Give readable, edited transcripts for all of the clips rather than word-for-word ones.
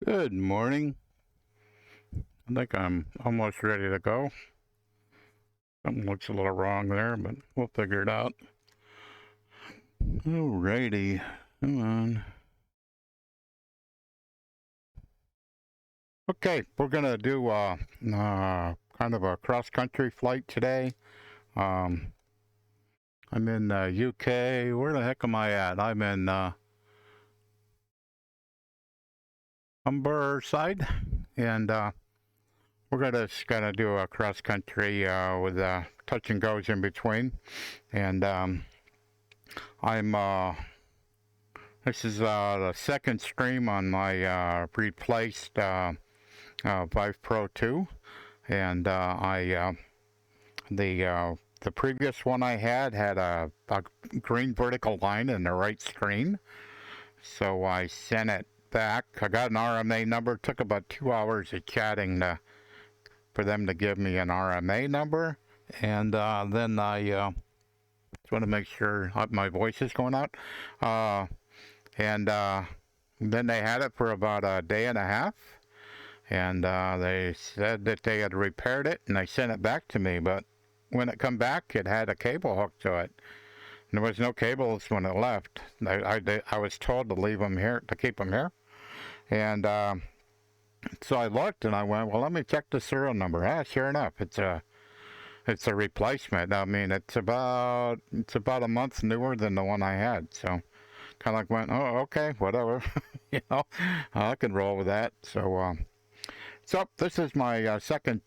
Good morning. I think I'm almost ready to go. Something looks a little wrong there, but we'll figure it out. Alrighty, come on. Okay, we're gonna do kind of a cross-country flight today. I'm in UK. Where the heck am I at? I'm in Humberside, and we're just gonna do a cross-country with touch and goes in between, and this is the second stream on my replaced Vive Pro 2, and the previous one I had a green vertical line in the right screen, so I sent it back. I got an RMA number. It took about 2 hours of chatting for them to give me an RMA number, and then I just want to make sure my voice is going out. And then they had it for about a day and a half, and they said that they had repaired it, and they sent it back to me. But when it come back, it had a cable hooked to it. And there was no cables when it left. I was told to leave them here, to keep them here. And so I looked, and I went, well, let me check the serial number. Sure enough, it's a replacement. I mean, it's about a month newer than the one I had. So kind of like went, oh, okay, whatever, I can roll with that. So so this is my second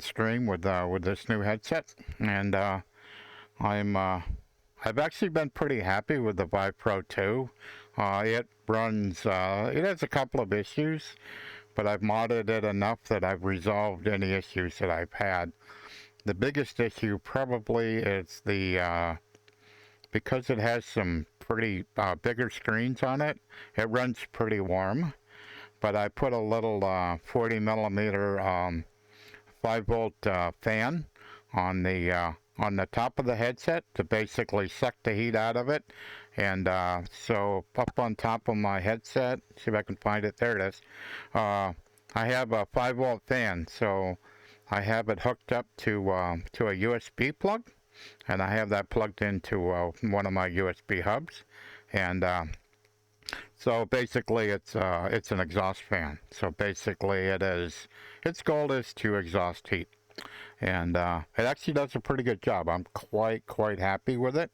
stream with this new headset, and I've actually been pretty happy with the Vive Pro 2. It runs, it has a couple of issues, but I've modded it enough that I've resolved any issues that I've had. The biggest issue probably is because it has some pretty bigger screens on it, it runs pretty warm. But I put a little 40 millimeter 5-volt fan on the top of the headset to basically suck the heat out of it. And so up on top of my headset, see if I can find it, there it is. I have a 5-volt fan, so I have it hooked up to a USB plug, and I have that plugged into one of my USB hubs, and so basically it's an exhaust fan. So basically its goal is to exhaust heat, and it actually does a pretty good job. I'm quite happy with it.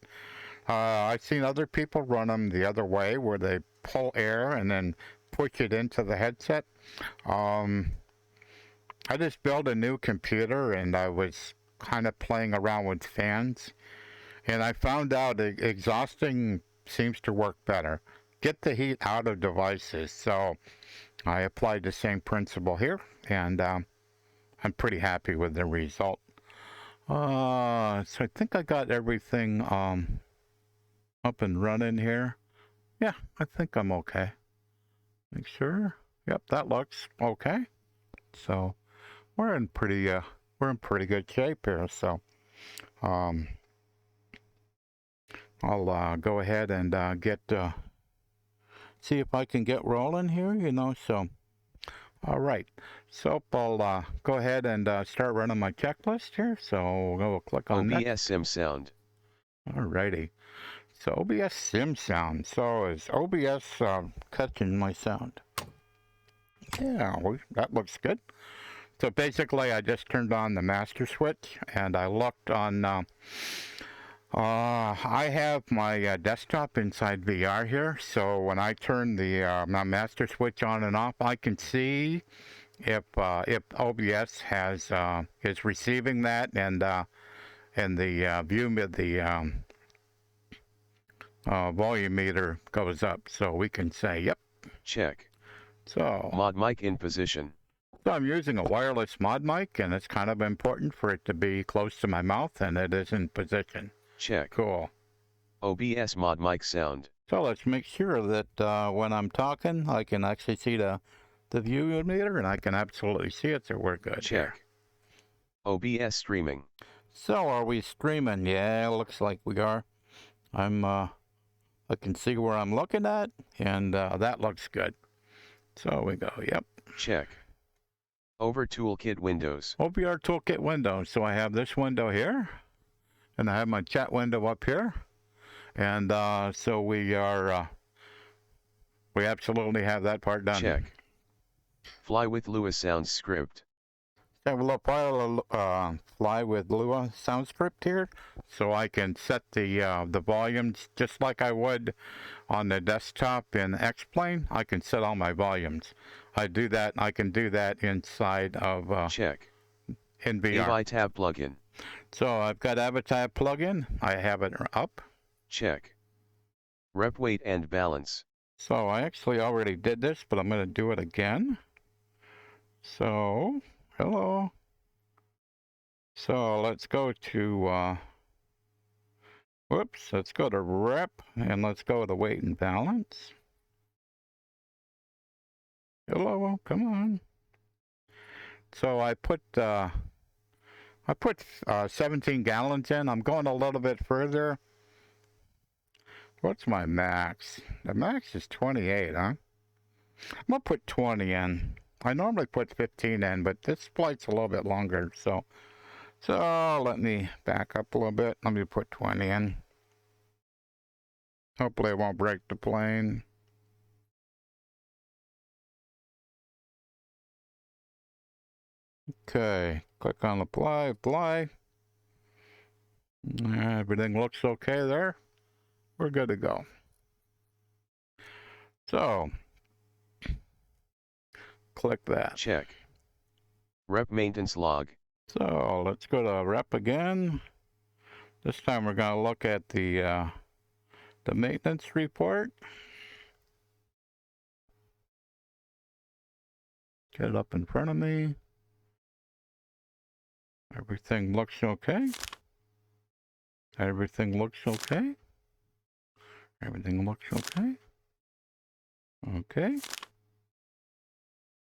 I've seen other people run them the other way, where they pull air and then push it into the headset. I just built a new computer, and I was kind of playing around with fans, and I found out exhausting seems to work better. Get the heat out of devices. So I applied the same principle here, and I'm pretty happy with the result. So I think I got everything up and running here. Yeah, I think I'm okay. Make sure. Yep, that looks okay. So we're in pretty good shape here. So I'll go ahead and see if I can get rolling here, so all right, so I'll go ahead and start running my checklist here. So we'll click on OBS next. sim sound. Alrighty, so OBS sim sound. So is OBS catching my sound? Yeah, that looks good. So basically I just turned on the master switch, and I looked on I have my desktop inside VR here, so when I turn the my master switch on and off, I can see if OBS is receiving that, and the view of the volume meter goes up, so we can say, yep. Check. So Mod mic in position. So I'm using a wireless mod mic, and it's kind of important for it to be close to my mouth, and it is in position. Check. Cool. OBS mod mic sound. So let's make sure that when I'm talking, I can actually see the view meter, and I can absolutely see it, so we're good. Check. Here. OBS streaming. So are we streaming? Yeah, looks like we are. I can see where I'm looking at, and that looks good. So we go, yep. Check. Over Toolkit windows. OBR Toolkit window. So I have this window here, and I have my chat window up here. And so we are, we absolutely have that part done. Check. Fly with Lua sounds script. I have a little file, fly with Lua sound script here, so I can set the volumes just like I would on the desktop in X-Plane. I can set all my volumes. I can do that inside of Check. in VR. Avitab plugin. So I've got Avitab plugin. I have it up. Check. Rep weight and balance. So I actually already did this, but I'm going to do it again. So, hello. So let's go to, whoops, let's go to rep, and let's go to weight and balance. Hello, come on. So I put 17 gallons in. I'm going a little bit further. What's my max? The max is 28, huh? I'm gonna put 20 in. I normally put 15 in, but this flight's a little bit longer, so let me back up a little bit. Let me put 20 in. Hopefully it won't break the plane. Okay, click on apply. Everything looks okay there. We're good to go. So, click that. Check. Rep maintenance log. So let's go to rep again. This time we're going to look at the maintenance report. Get it up in front of me. Everything looks okay. Everything looks okay. Everything looks okay. Okay.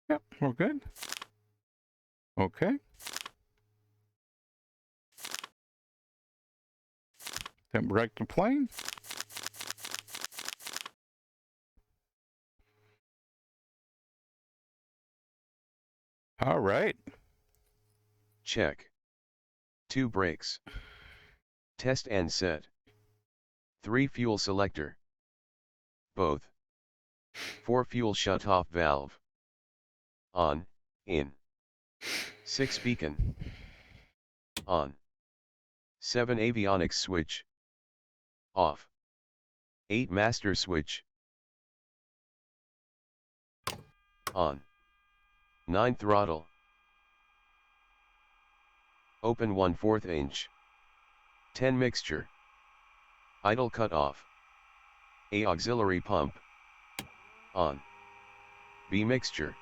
Yep, we're good. Okay. Then break the plane. All right. Check. 2 brakes. Test and set. 3 fuel selector. Both. 4 fuel shutoff valve. On, in. 6 beacon. On. 7 avionics switch. Off. 8 master switch. On. 9 throttle. Open 1/4 inch. 10 mixture. Idle cut off. A auxiliary pump. On. B mixture.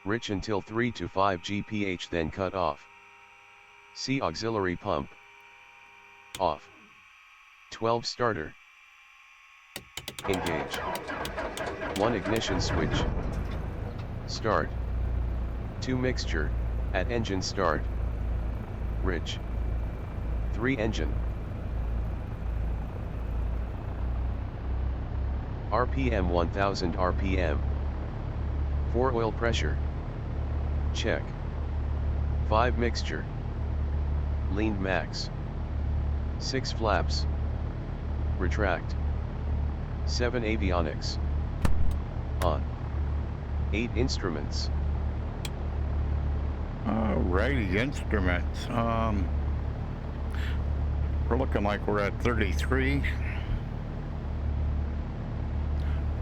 Rich until 3 to 5 GPH, then cut off. C auxiliary pump. Off. 12 starter. Engage. 1 ignition switch. Start. 2 mixture, at engine start. Rich. 3 engine. RPM 1000 RPM. 4 oil pressure. Check. 5 mixture. Lean max. 6 flaps. Retract. 7 avionics. On. 8 instruments. Alrighty, instruments. We're looking like we're at 33.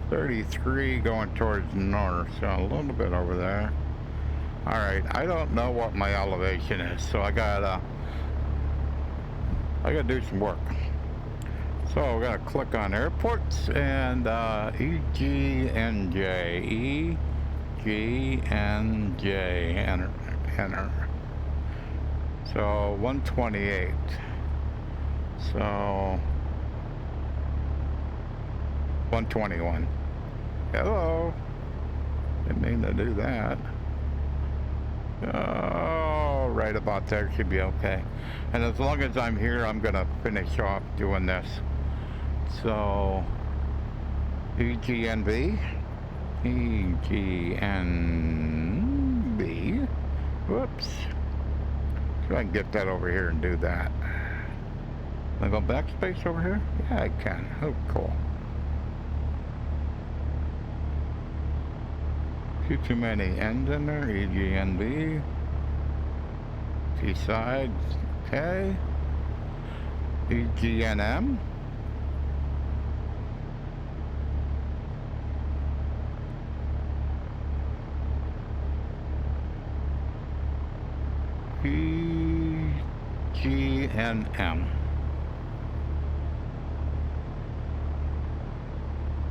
33 going towards north, so a little bit over there. Alright, I don't know what my elevation is, so I gotta do some work. So we're gonna click on airports and EGNJ EGNJ, enter. So 128. So 121. Hello. Didn't mean to do that. Oh, right about there should be okay. And as long as I'm here, I'm gonna finish off doing this. So EGNV EGNV. Whoops. So I can get that over here and do that. Can I go backspace over here? Yeah, I can. Oh, cool. Too many N's in there. EGNV. T sides. Okay. EGNM. EGNM.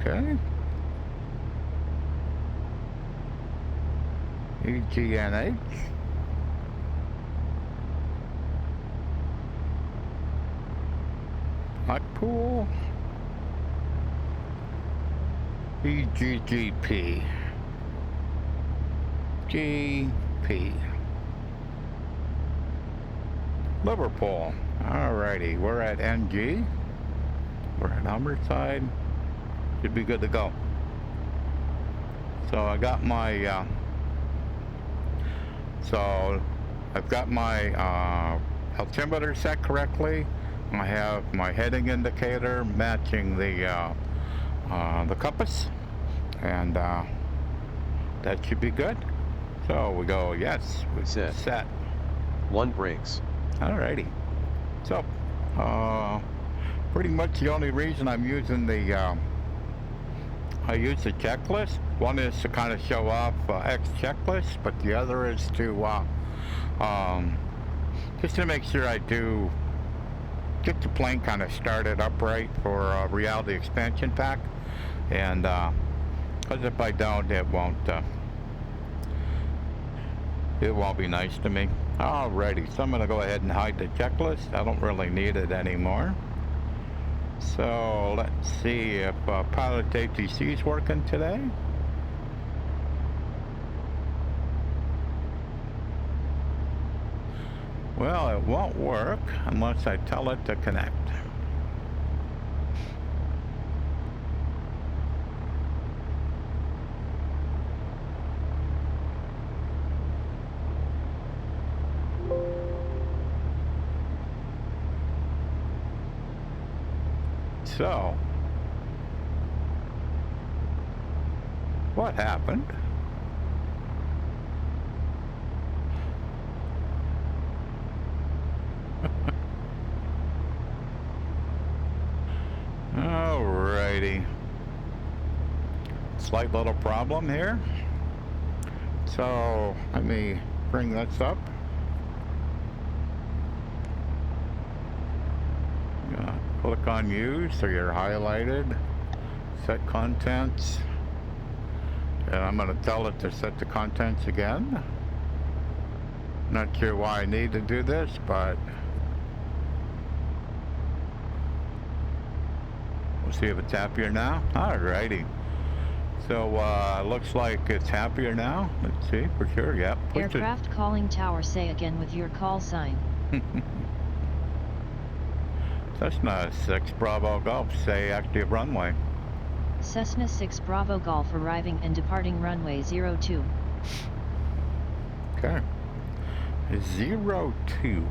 Okay. EGNH. Blackpool. EGGP. GP. Liverpool. Alrighty, we're at NG. We're at Humberside. Should be good to go. So I got my so I've got my altimeter set correctly. I have my heading indicator matching the compass, and that should be good. So we go, yes, we set. 1 brakes. Alrighty. So pretty much the only reason I'm using the I use the checklist. One is to kind of show off X checklist, but the other is to just to make sure I do get the plane kind of started upright for reality expansion pack, and because if I don't, it won't be nice to me. Alrighty, so I'm gonna go ahead and hide the checklist. I don't really need it anymore. So let's see if pilot ATC is working today. Well, it won't work unless I tell it to connect. So, what happened? Alrighty. Slight little problem here. So, let me bring this up. Click on use so you're highlighted. Set contents. And I'm going to tell it to set the contents again. Not sure why I need to do this, but we'll see if it's happier now. Alrighty. So looks like it's happier now. Let's see for sure. Yep. Aircraft calling tower, say again with your call sign. Cessna 6 Bravo Golf, say active runway. Cessna 6 Bravo Golf arriving and departing runway 02. Okay. 02.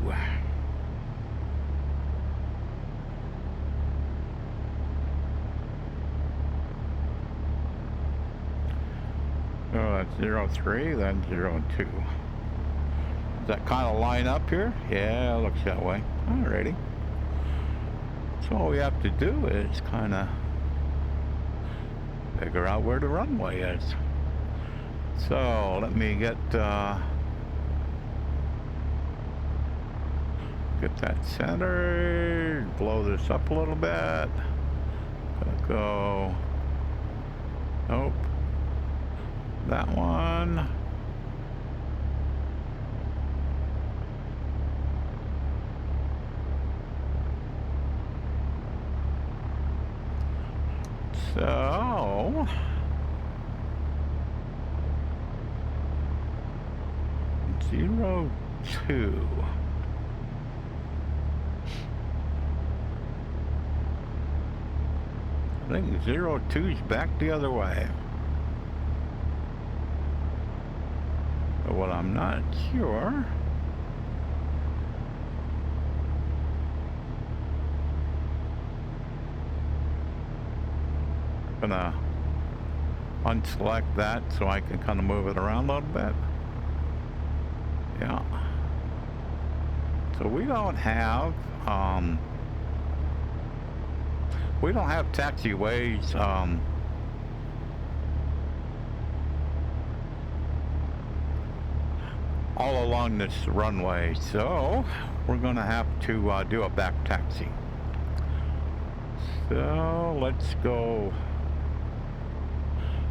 Oh, that's 03, then 02. Does that kind of line up here? Yeah, it looks that way. Alrighty. So all we have to do is kind of figure out where the runway is. So let me get that centered, blow this up a little bit. Gonna go, nope, that one. So, 02. think 02's back the other way. But what I'm not sure. Gonna unselect that so I can kind of move it around a little bit. Yeah. So we don't have taxiways all along this runway, so we're gonna have to do a back taxi. So let's go.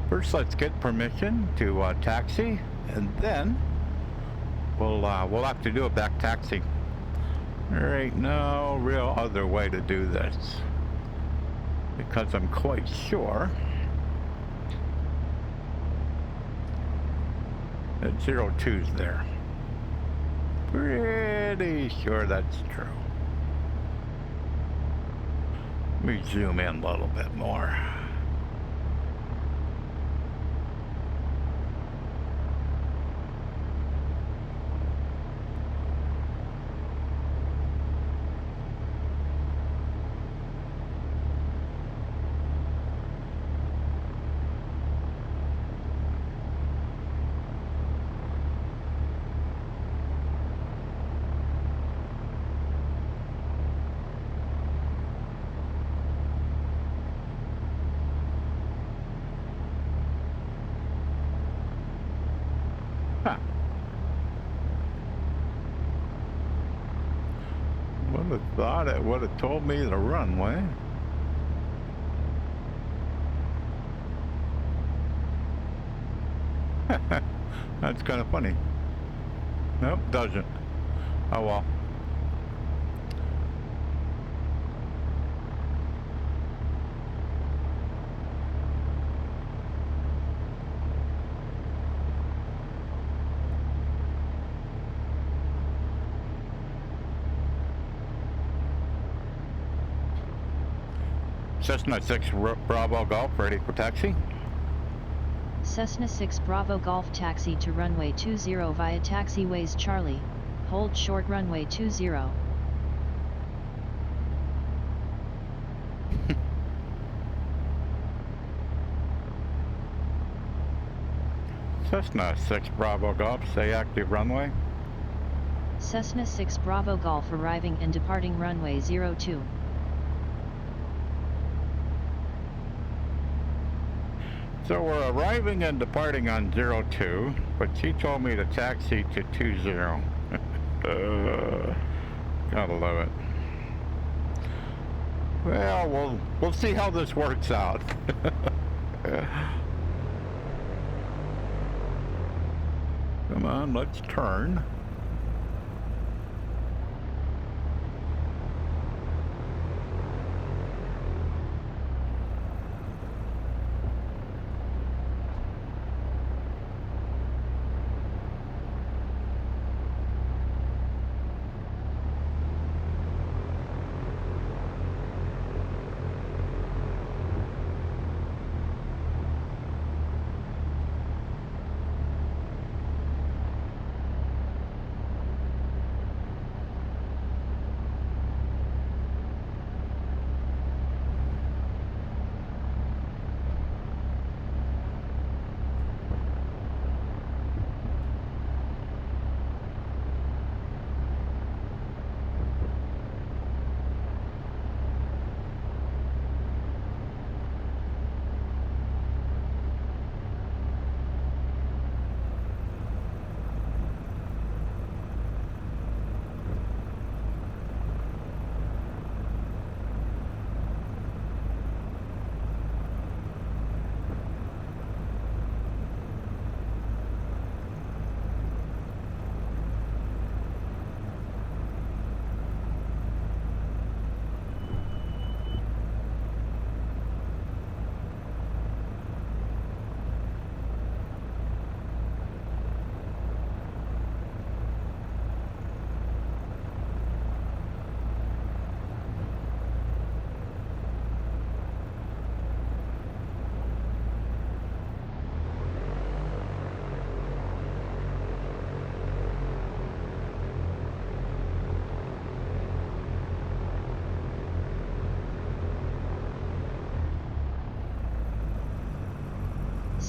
First, let's get permission to taxi, and then we'll have to do a back taxi. There ain't no real other way to do this, because I'm quite sure that 02's there. Pretty sure that's true. Let me zoom in a little bit more. Huh. Would have thought it would have told me the runway. That's kind of funny. Nope, doesn't. Oh well. Cessna 6 Bravo Golf, ready for taxi. Cessna 6 Bravo Golf taxi to runway 20 via taxiways Charlie, hold short runway 20. Cessna 6 Bravo Golf, say active runway. Cessna 6 Bravo Golf arriving and departing runway 02. So we're arriving and departing on 02, but she told me to taxi to 20. Gotta love it. Well, we'll see how this works out. Come on, let's turn.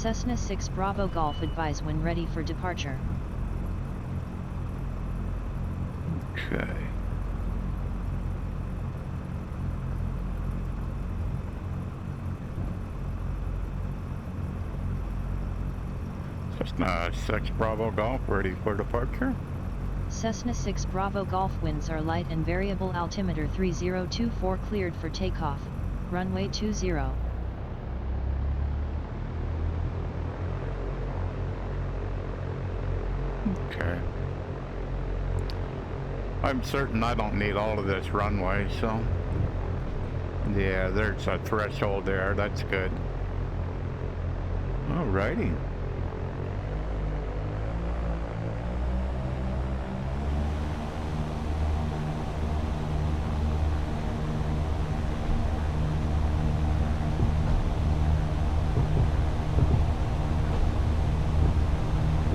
Cessna 6 Bravo Golf advise when ready for departure. Okay. Cessna 6 Bravo Golf ready for departure. Cessna 6 Bravo Golf winds are light and variable. Altimeter 3024 cleared for takeoff. Runway 20. Okay. I'm certain I don't need all of this runway, so yeah, there's a threshold there. That's good. Alrighty.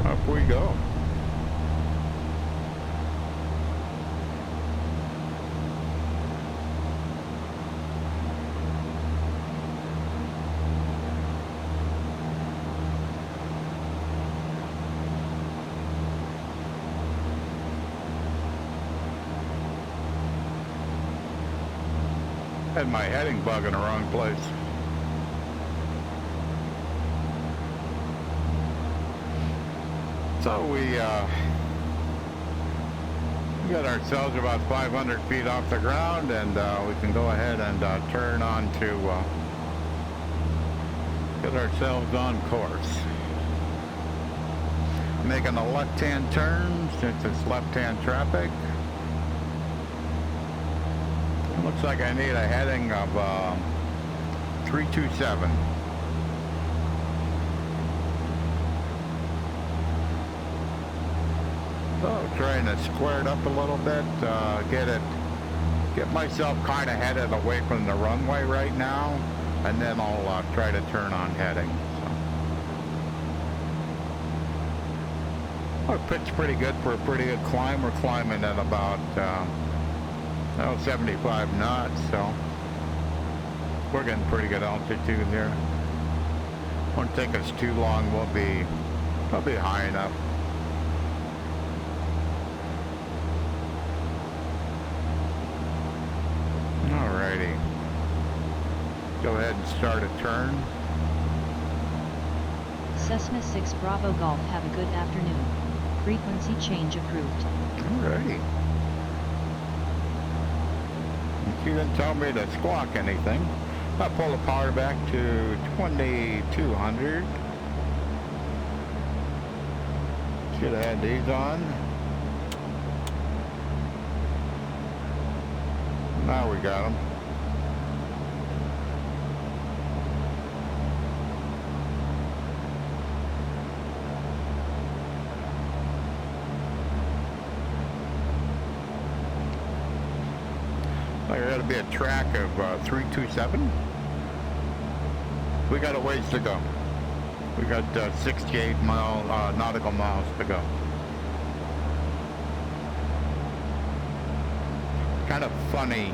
Up we go. Had my heading bug in the wrong place. So we got ourselves about 500 feet off the ground, and we can go ahead and turn on to get ourselves on course. Making a left-hand turn since it's left-hand traffic. Looks like I need a heading of 327. So trying to square it up a little bit, get myself kind of headed away from the runway right now, and then I'll try to turn on heading. So. Our pitch's pretty good for a pretty good climb. We're climbing at about 75 knots, so we're getting pretty good altitude here. Won't take us too long. We'll be high enough. Alrighty. Go ahead and start a turn. Cessna 6 Bravo Golf, have a good afternoon. Frequency change approved. Alrighty. She didn't tell me to squawk anything. I'll pull the power back to 2200. Should have had these on. Now we got them. There got to be a track of 327. We got a ways to go. We got 68 nautical miles to go. Kind of funny.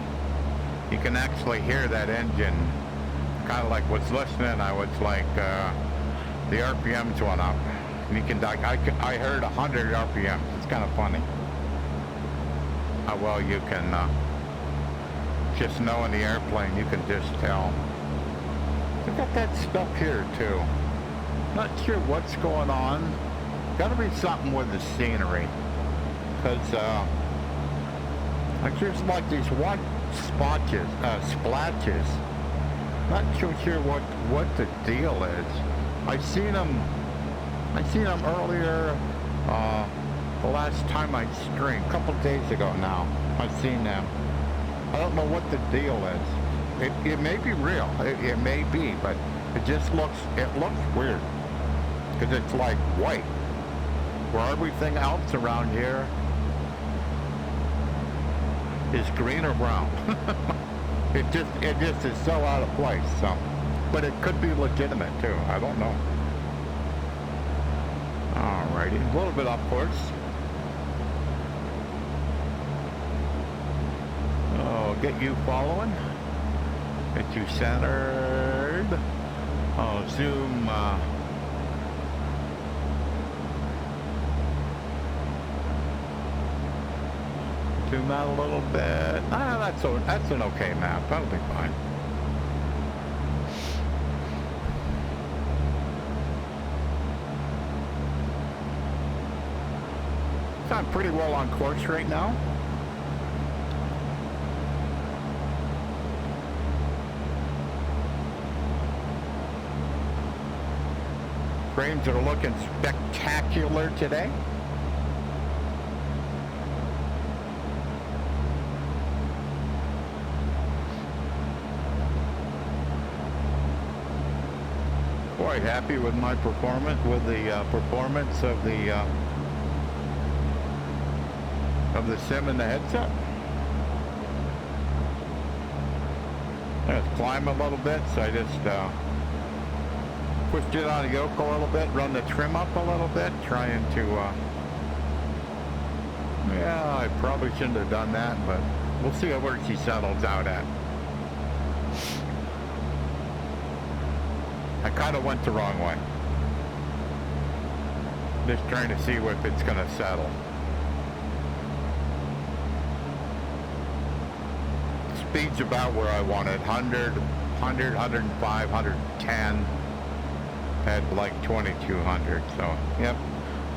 You can actually hear that engine. Kind of like was listening. I was like, the RPMs went up. And you can, I heard 100 RPMs. It's kind of funny how well you can. Just knowing the airplane, you can just tell. We got that stuff here too. Not sure what's going on. Gotta be something with the scenery. Cause like there's like these white splatches. Not sure what the deal is. I seen them earlier, the last time I streamed, a couple days ago now. I've seen them. I don't know what the deal is. It may be real. It may be, but it just looks weird. Because it's like white. Where everything else around here is green or brown. It just is so out of place. So, but it could be legitimate too. I don't know. Alrighty, a little bit off course. Oh, get you following. Get you centered. Oh, zoom zoom out a little bit. Ah, that's an okay map. That'll be fine. So I'm pretty well on course right now. Frames are looking spectacular today. Quite happy with my performance, with the performance of the sim and the headset. Let's climb a little bit, so I just pushed it on the yoke a little bit, run the trim up a little bit, trying to, yeah, I probably shouldn't have done that, but we'll see where she settles out at. I kind of went the wrong way. Just trying to see if it's going to settle. Speed's about where I wanted, 100, 105, 110. Had like 2200, so, yep.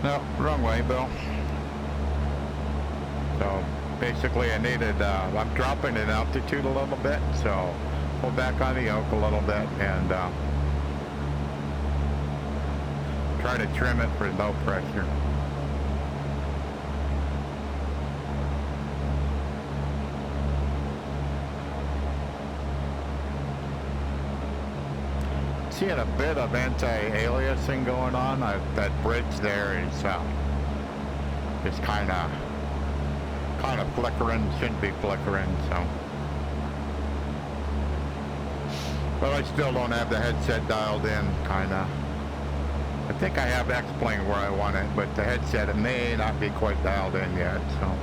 No, wrong way, Bill. So, basically I needed, I'm dropping in altitude a little bit, so pull back on the yoke a little bit and try to trim it for low pressure. Seeing a bit of anti-aliasing going on. That bridge there is kind of flickering. Shouldn't be flickering, so. But I still don't have the headset dialed in. I think I have X-Plane where I want it, but the headset, it may not be quite dialed in yet, so.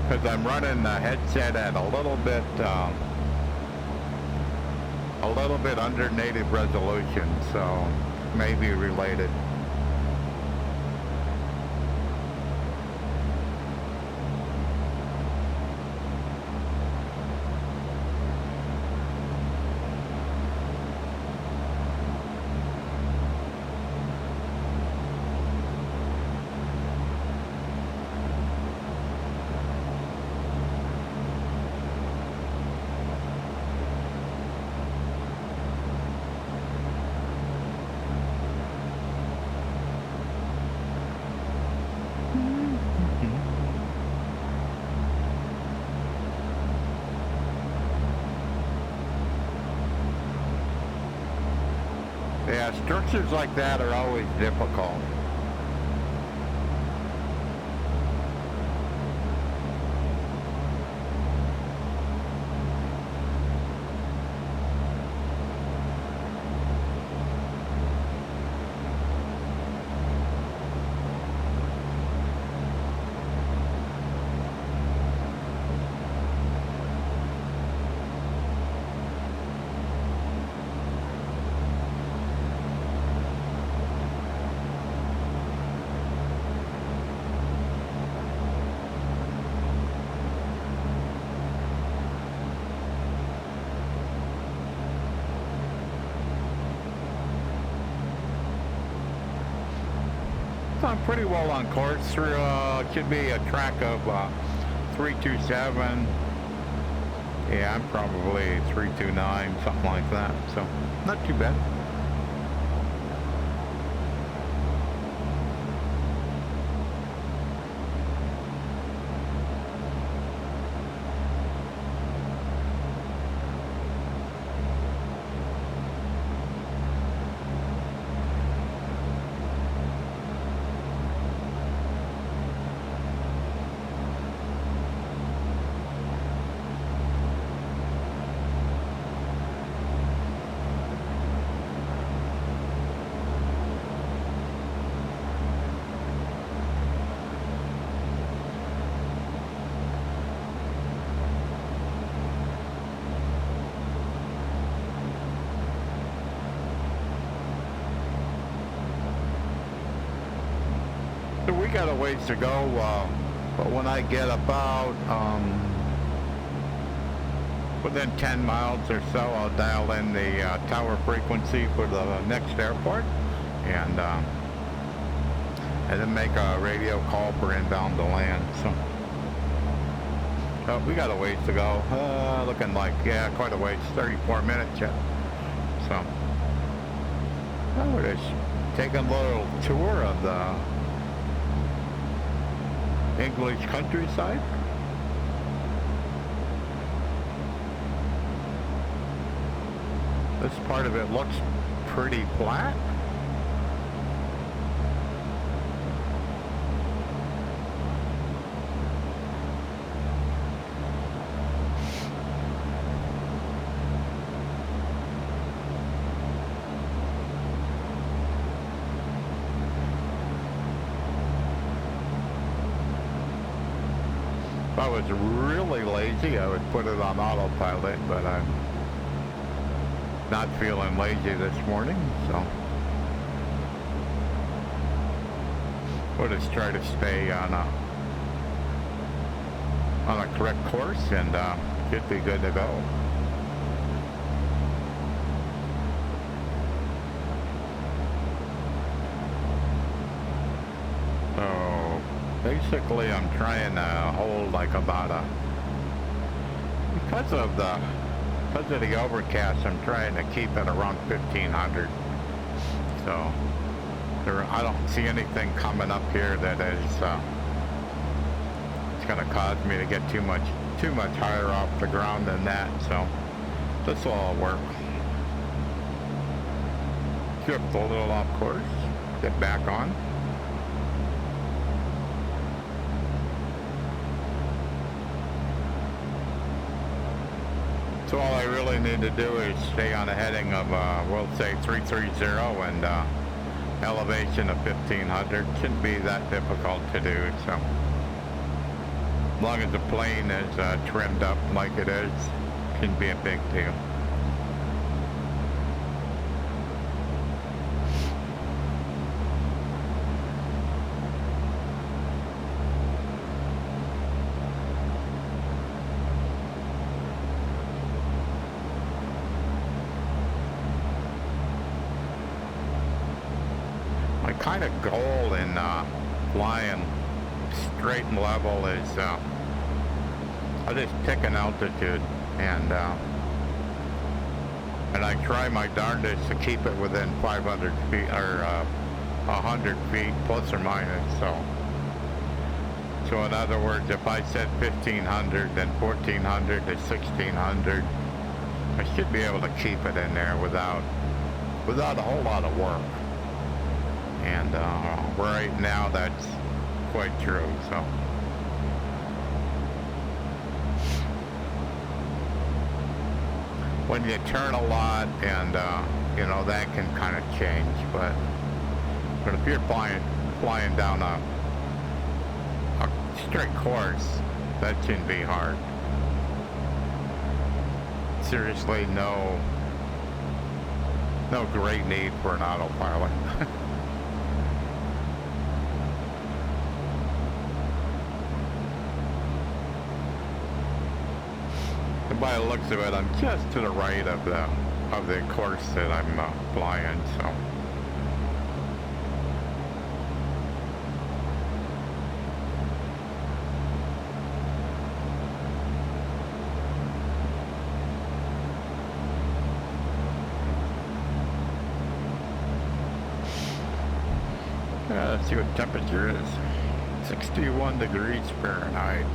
Because I'm running the headset at a little bit under native resolution, so maybe related. Yeah, structures like that are always difficult. I'm pretty well on course through, should be a track of 327. Yeah, I'm probably 329, something like that, so not too bad. got a ways to go, but when I get about within 10 miles or so, I'll dial in the tower frequency for the next airport, and then make a radio call for inbound to land. So we got a ways to go. Looking like, yeah, quite a ways, 34 minutes yet. So we're just taking a little tour of the English countryside. This part of it looks pretty flat. If I was really lazy, I would put it on autopilot, but I'm not feeling lazy this morning, so we'll just try to stay on a correct course, and should be good to go. So basically, I'm trying to hold like about because of the overcast, I'm trying to keep it around 1500. So I don't see anything coming up here that is it's going to cause me to get too much higher off the ground than that. So this will all work. Shift a little off course, get back on. So all I really need to do is stay on a heading of, we'll say 330 and elevation of 1500. Shouldn't be that difficult to do. So as long as the plane is trimmed up like it is, shouldn't be a big deal. Kind of goal in flying straight and level is I just pick an altitude, and I try my darndest to keep it within 500 feet or 100 feet plus or minus. So in other words, if I said 1500, then 1400 to 1600, I should be able to keep it in there without a whole lot of work. And right now that's quite true. So when you turn a lot, and you know, that can kind of change, but if you're flying down a straight course, that shouldn't be hard. Seriously, no great need for an autopilot. By the looks of it, I'm just to the right of the course that I'm flying. So let's see what temperature is. 61 degrees Fahrenheit.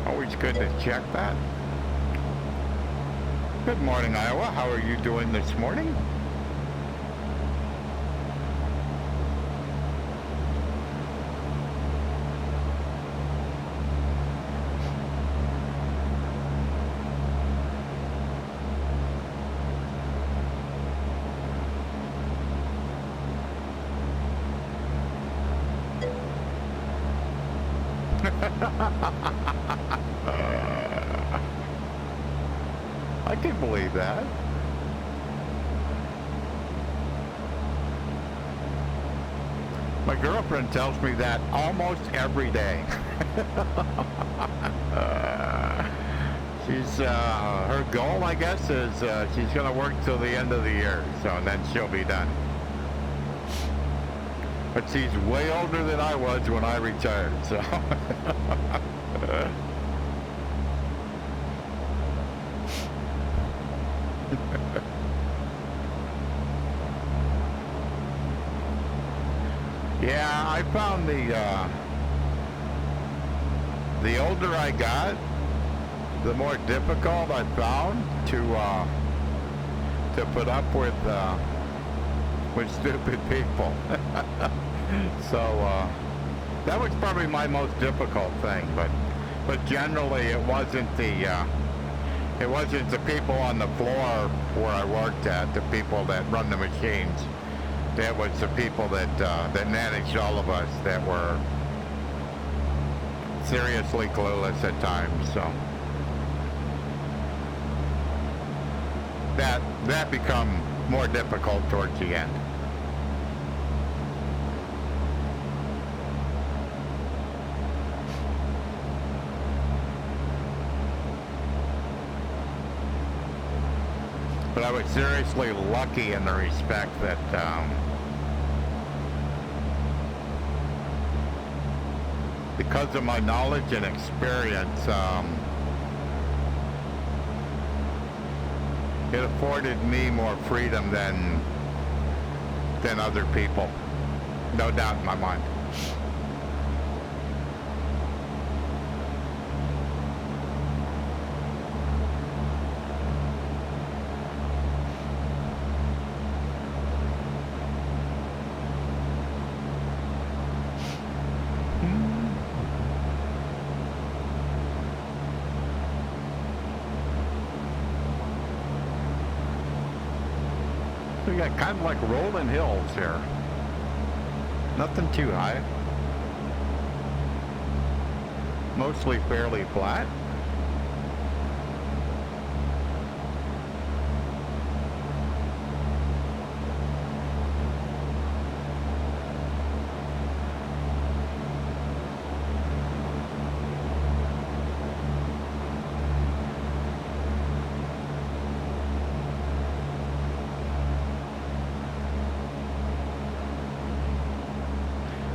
Always good to check that. Good morning, Iowa. How are you doing this morning? I can believe that. My girlfriend tells me that almost every day. She's her goal, I guess, is she's going to work till the end of the year, so and then she'll be done. But she's way older than I was when I retired, so. Yeah, I found the older I got, the more difficult I found to put up with stupid people. So that was probably my most difficult thing, but generally it wasn't the people on the floor where I worked at, the people that run the machines. That was the people that that managed all of us that were seriously clueless at times. So that become more difficult towards the end. But I was seriously lucky in the respect that because of my knowledge and experience, it afforded me more freedom than other people. No doubt in my mind. We got kind of like rolling hills here. Nothing too high. Mostly fairly flat.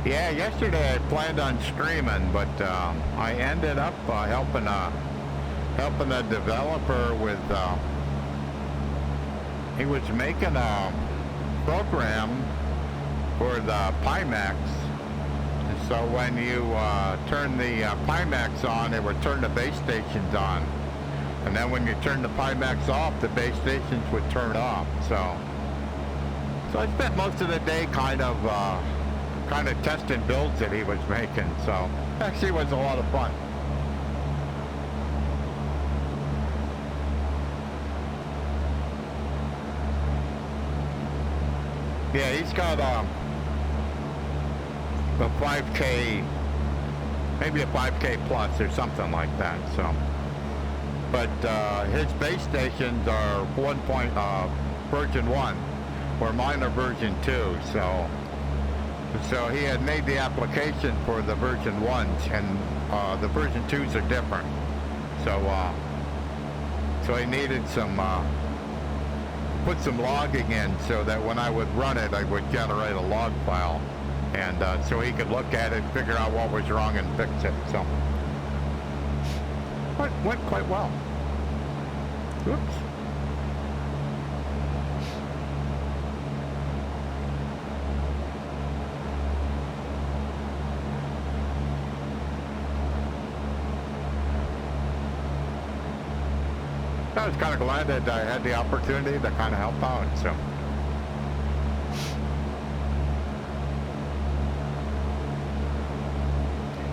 Yeah, yesterday I planned on streaming, but I ended up helping a developer with. He was making a program for the Pimax, so when you turn the Pimax on, it would turn the base stations on, and then when you turn the Pimax off, the base stations would turn off. So I spent most of the day kind of testing builds that he was making, so actually it was a lot of fun. Yeah, he's got a 5K, maybe a 5K plus or something like that, so. But his base stations are version 1, where mine are version 2, so he had made the application for the version 1s, and the version 2s are different. So he needed put some logging in so that when I would run it, I would generate a log file. And so he could look at it, figure out what was wrong, and fix it. So it went quite well. Oops. I was kind of glad that I had the opportunity to kind of help out, so.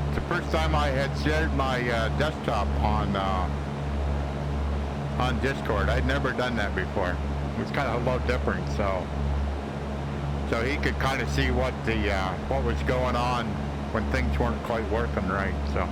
It's the first time I had shared my desktop on Discord. I'd never done that before. It was kind of a little different, so he could kind of see what was going on when things weren't quite working right, so.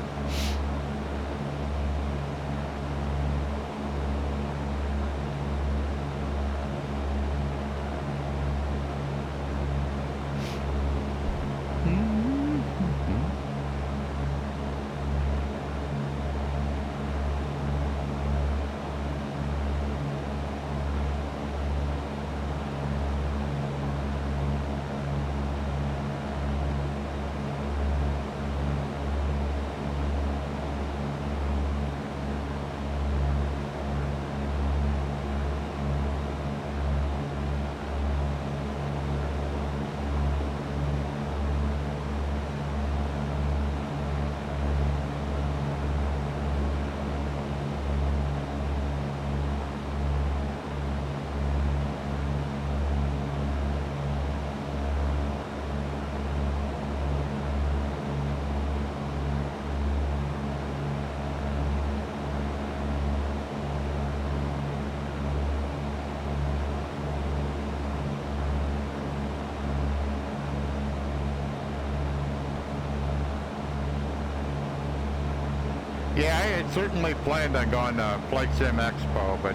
Yeah, I had certainly planned on going to Flight Sim Expo, but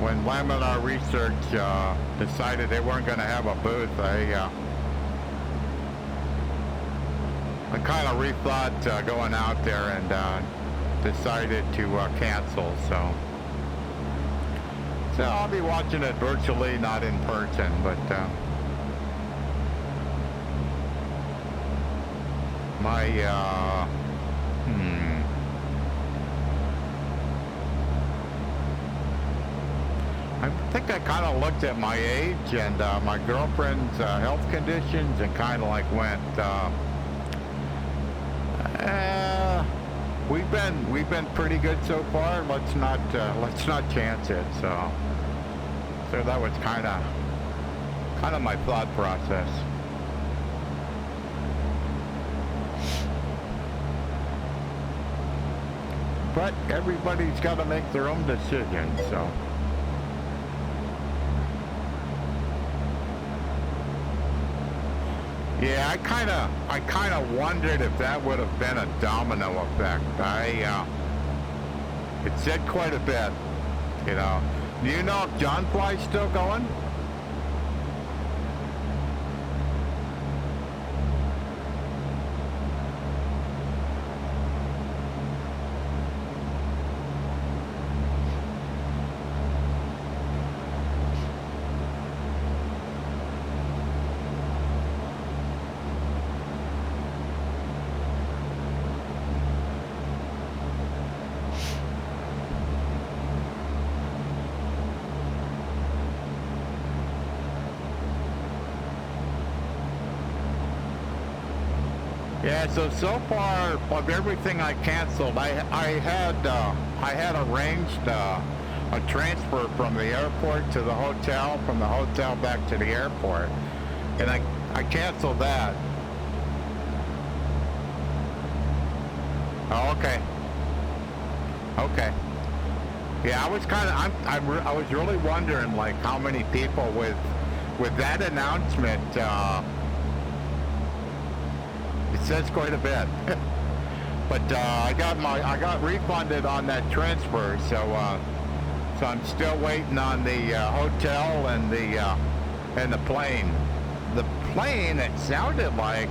when Laminar Research decided they weren't going to have a booth, I kind of rethought going out there and decided to cancel. So I'll be watching it virtually, not in person, but my I think I kind of looked at my age and my girlfriend's health conditions and kind of like went, we've been pretty good so far. Let's not chance it. So that was kind of my thought process. But everybody's got to make their own decision. So. Yeah, I kind of wondered if that would have been a domino effect. It said quite a bit, you know. Do you know if John Fly's still going? Yeah, so far of everything I canceled, I had arranged a transfer from the airport to the hotel, from the hotel back to the airport, and I canceled that. Oh, okay. Okay. Yeah, I was kind of I was really wondering like how many people with that announcement. It says quite a bit, but I got refunded on that transfer, so I'm still waiting on the hotel and the plane. The plane, it sounded like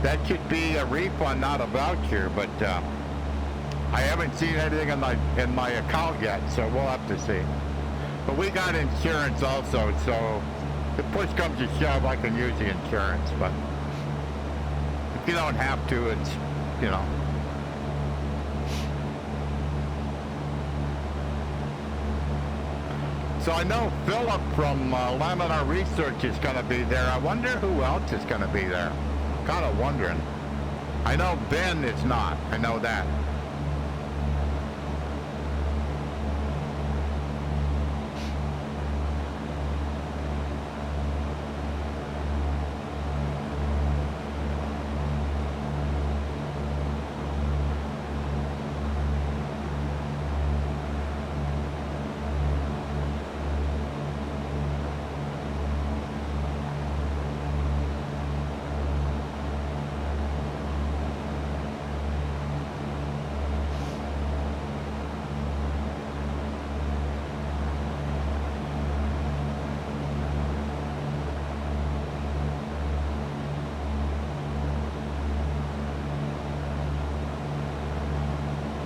that should be a refund, not a voucher, but I haven't seen anything in my account yet, so we'll have to see. But we got insurance also, so if push comes to shove, I can use the insurance, but. You don't have to, it's, you know. So I know Philip from Laminar Research is going to be there. I wonder who else is going to be there. Kind of wondering. I know Ben is not. I know that.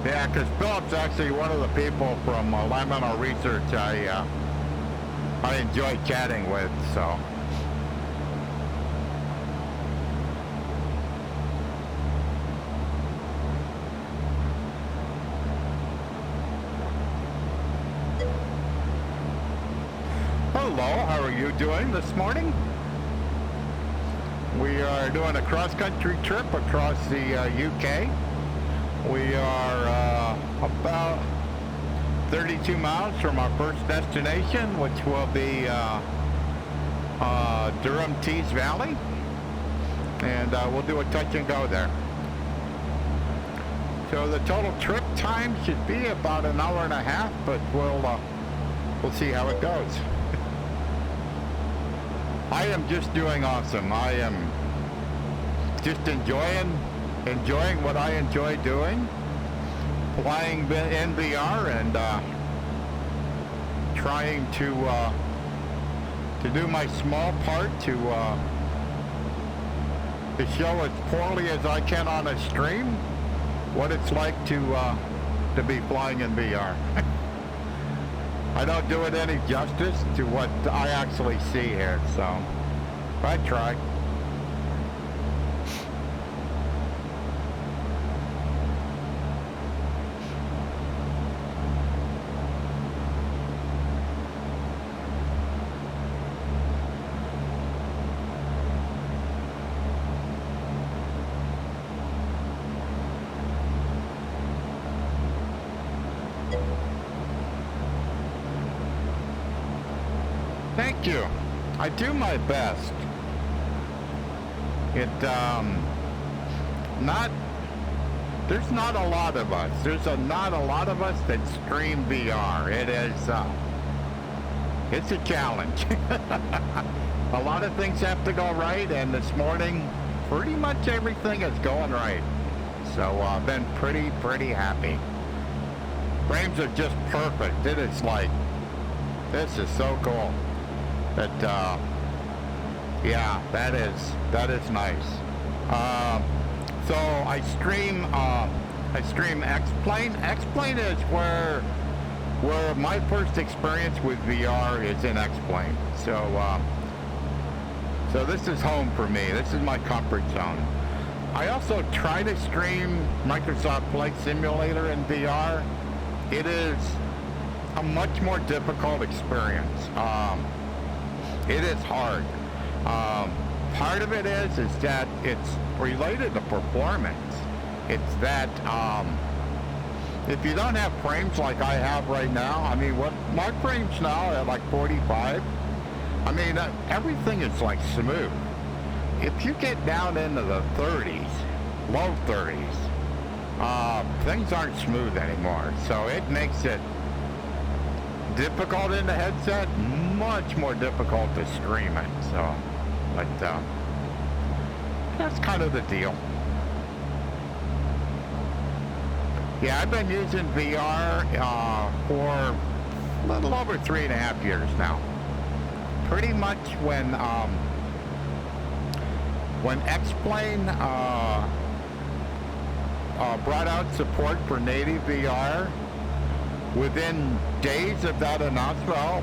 Yeah, because Philip's actually one of the people from Laminar Research I enjoy chatting with, so. Hello, how are you doing this morning? We are doing a cross-country trip across the UK. We are about 32 miles from our first destination, which will be Durham Tees Valley, and we'll do a touch and go there. So the total trip time should be about an hour and a half, but we'll see how it goes. I am just doing awesome. I am just enjoying enjoying what I enjoy doing, flying in VR and trying to do my small part to show as poorly as I can on a stream what it's like to be flying in VR. I don't do it any justice to what I actually see here, so I try. Thank you. I do my best. There's not a lot of us. Not a lot of us that stream VR. It's a challenge. A lot of things have to go right, and this morning, pretty much everything is going right. So I've been pretty happy. Frames are just perfect. It is like, this is so cool. But yeah, that is nice. So I stream X-Plane. X-Plane is where my first experience with VR is in X-Plane. So this is home for me. This is my comfort zone. I also try to stream Microsoft Flight Simulator in VR. It is a much more difficult experience. It is hard. Part of it is that it's related to performance. It's that if you don't have frames like I have right now, I mean, what my frames now are like 45. I mean, everything is like smooth. If you get down into the 30s, low 30s, things aren't smooth anymore. So it makes it difficult in the headset, much more difficult to stream it. So, but that's kind of the deal. Yeah, I've been using VR for a little over 3.5 years now. Pretty much when X-Plane brought out support for native VR, within days of that announcement, well,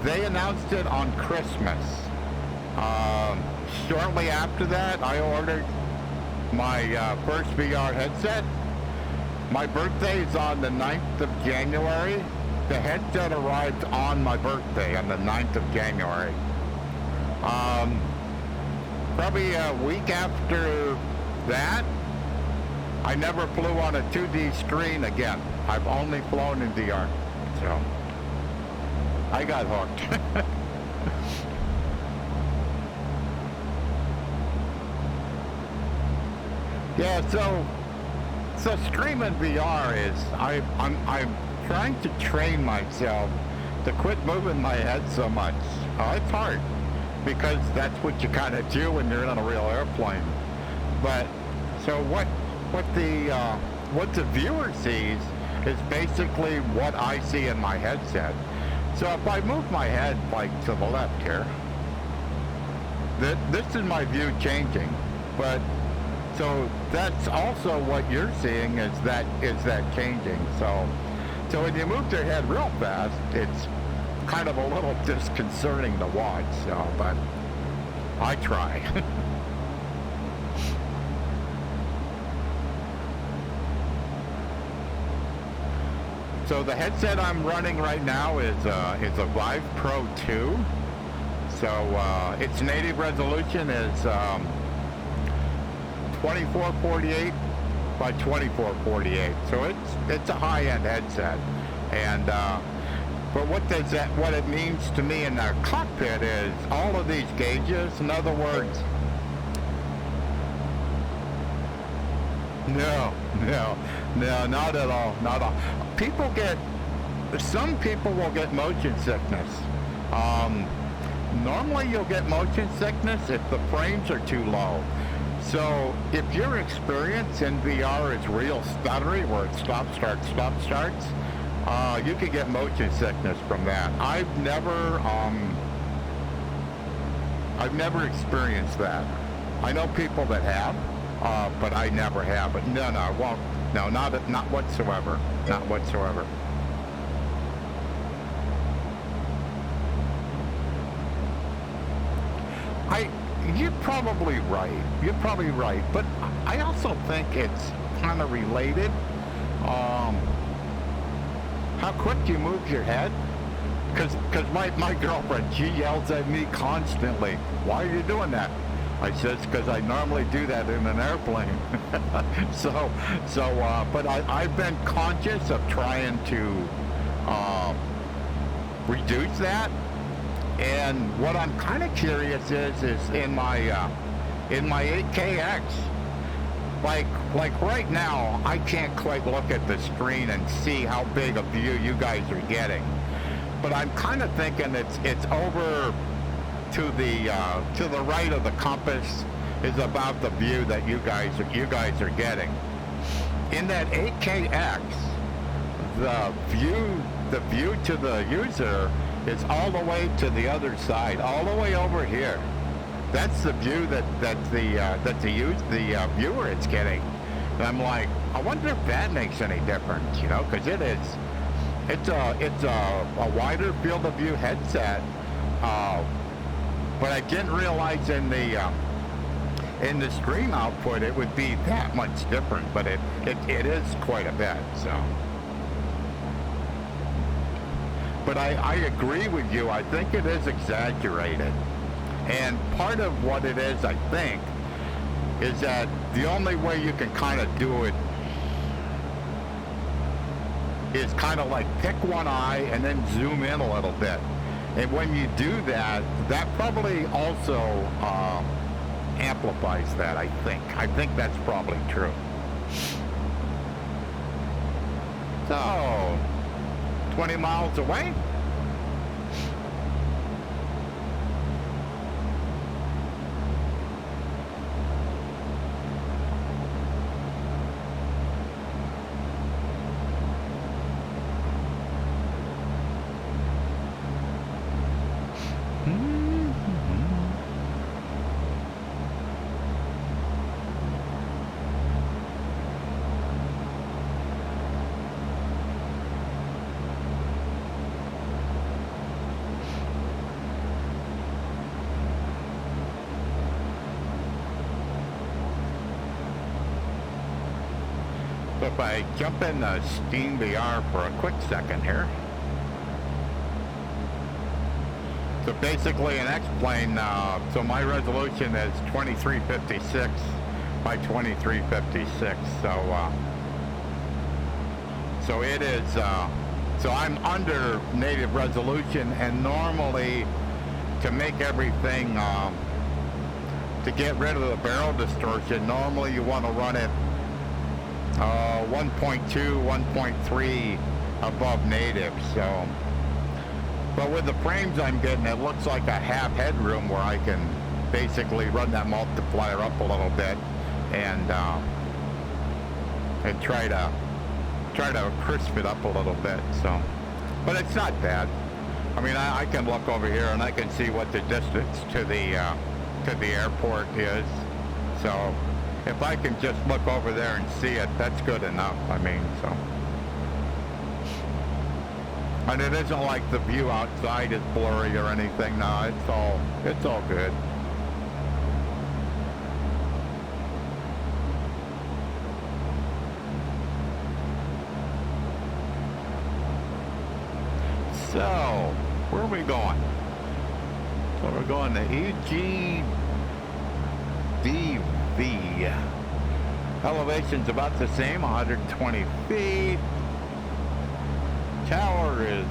they announced it on Christmas. Shortly after that, I ordered my first VR headset. My birthday is on the 9th of January. The headset arrived on my birthday on the 9th of January. Probably a week after that, I never flew on a 2D screen again. I've only flown in VR. So I got hooked. Yeah, so streaming VR is I'm trying to train myself to quit moving my head so much. It's hard because that's what you kind of do when you're in a real airplane. But so what the viewer sees is basically what I see in my headset. So if I move my head like to the left here, this is my view changing. But so that's also what you're seeing is that changing. So when you move your head real fast, it's kind of a little disconcerting to watch. So, but I try. So the headset I'm running right now is a Vive Pro 2. So its native resolution is 2448 by 2448. So it's a high-end headset. And but what it means to me in the cockpit is all of these gauges. In other words, no, not at all, not at all. Some people will get motion sickness. Normally you'll get motion sickness if the frames are too low. So if your experience in VR is real stuttery, where it stop, starts, you could get motion sickness from that. I've never experienced that. I know people that have, but I never have. But no, I won't. No, not whatsoever. Not whatsoever. You're probably right. You're probably right. But I also think it's kind of related. How quick you move your head. Because my girlfriend, she yells at me constantly. Why are you doing that? I says, because I normally do that in an airplane. But I've been conscious of trying to reduce that. And what I'm kind of curious is in my 8KX, like right now, I can't quite look at the screen and see how big a view you guys are getting. But I'm kind of thinking it's over to the right of the compass is about the view that you guys are getting. In that 8KX, the view to the user is all the way to the other side, all the way over here. That's the view that the viewer is getting. And I'm like, I wonder if that makes any difference, you know, because it's a wider field of view headset. But I didn't realize in the stream output it would be that much different, but it is quite a bit. So. But I agree with you. I think it is exaggerated. And part of what it is, I think, is that the only way you can kind of do it is kind of like pick one eye and then zoom in a little bit. And when you do that, that probably also amplifies that, I think. I think that's probably true. So, 20 miles away. So if I jump in Steam VR for a quick second here. So basically an X-plane, so my resolution is 2356 by 2356. So it is, so I'm under native resolution, and normally to make everything, to get rid of the barrel distortion, normally you want to run it 1.2, 1.3 above native. So, but with the frames I'm getting, it looks like a half headroom where I can basically run that multiplier up a little bit and try to crisp it up a little bit. So, but it's not bad. I mean, I can look over here and I can see what the distance to the airport is. So if I can just look over there and see it, that's good enough. I mean, so. And it isn't like the view outside is blurry or anything. No, it's all good. So, where are we going? So we're going to EGNV. Elevation's about the same, 120 feet. Tower is,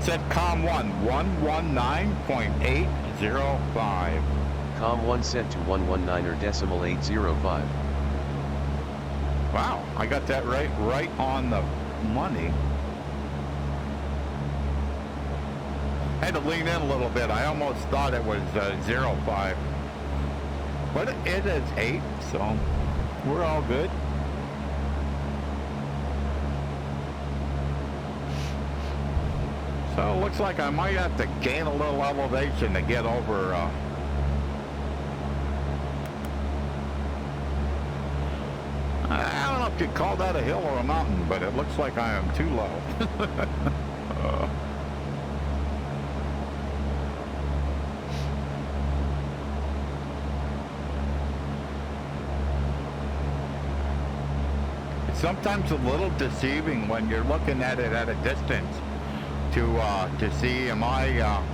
said COM1, 119.805. COM1 set to 119.805. Wow, I got that right on the money. I had to lean in a little bit. I almost thought it was 05. But it is 8, so we're all good. So it looks like I might have to gain a little elevation to get over I don't know if you'd call that a hill or a mountain, but it looks like I am too low. It's sometimes a little deceiving when you're looking at it at a distance to see am I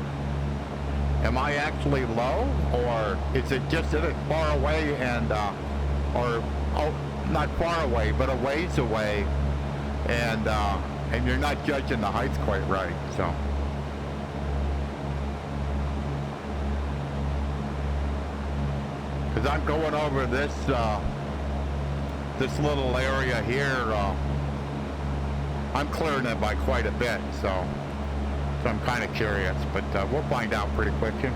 actually low, or is it just that it's far away and or oh, not far away, but a ways away, and you're not judging the height quite right. So because I'm going over this this little area here, I'm clearing it by quite a bit, so I'm kind of curious, but we'll find out pretty quick here.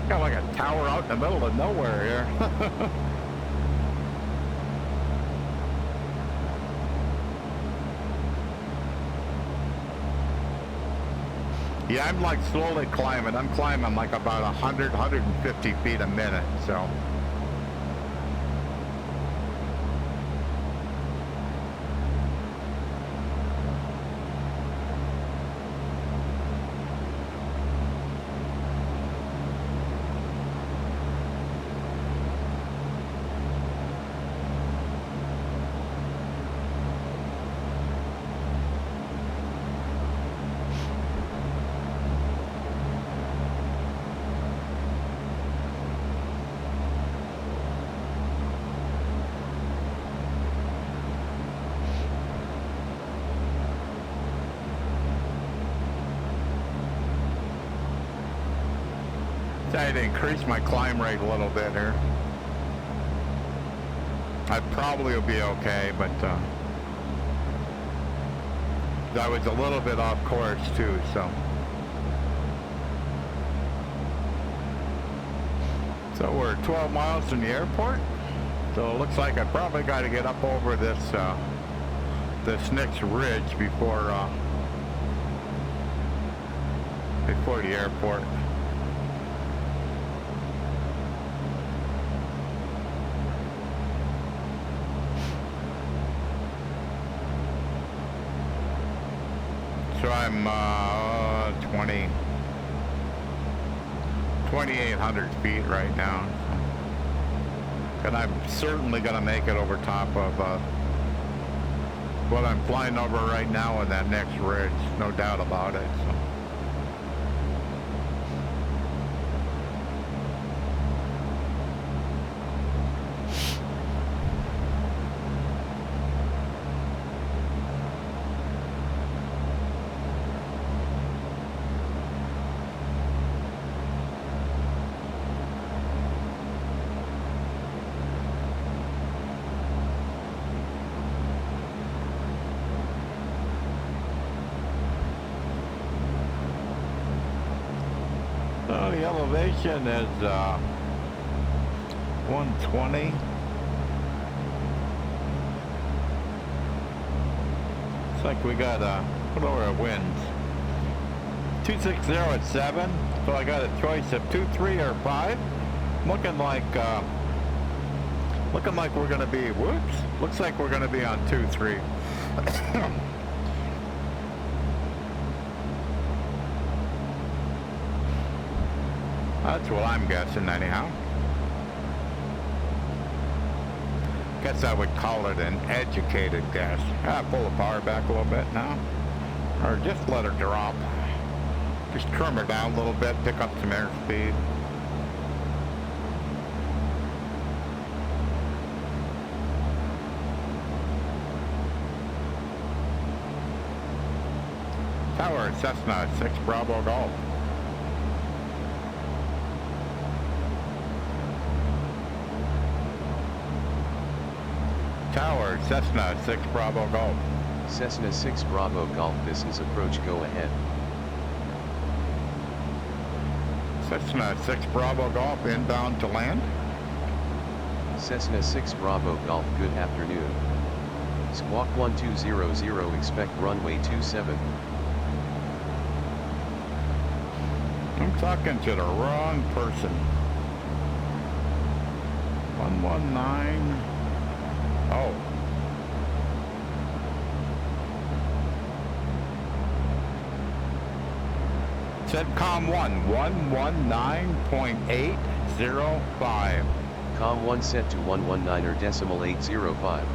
Got like a tower out in the middle of nowhere here. Yeah, I'm like slowly climbing. I'm climbing like about 100, 150 feet a minute, so. I had to increase my climb rate a little bit here. I probably will be okay, but I was a little bit off course too, so. So we're 12 miles from the airport. So it looks like I probably got to get up over this this next ridge before the airport. So I'm 2,800 feet right now. And I'm certainly going to make it over top of what I'm flying over right now in that next ridge, no doubt about it. So. So the elevation is 120. Looks like we got what are our winds? 260 at 7. So I got a choice of 2, 3, or 5. Looking like we're gonna be looks like we're gonna be on 2, 3. That's what I'm guessing anyhow. Guess I would call it an educated guess. Pull the power back a little bit now. Or just let her drop. Just trim her down a little bit, pick up some airspeed. Tower, Cessna 6 Bravo Golf. Tower, Cessna 6 Bravo Golf. Cessna 6 Bravo Golf, this is approach, go ahead. Cessna 6 Bravo Golf, inbound to land. Cessna 6 Bravo Golf, good afternoon. Squawk 1200, expect runway 27. I'm talking to the wrong person. 119. Oh. Setcom 119.805. Com 1 set to 119.805.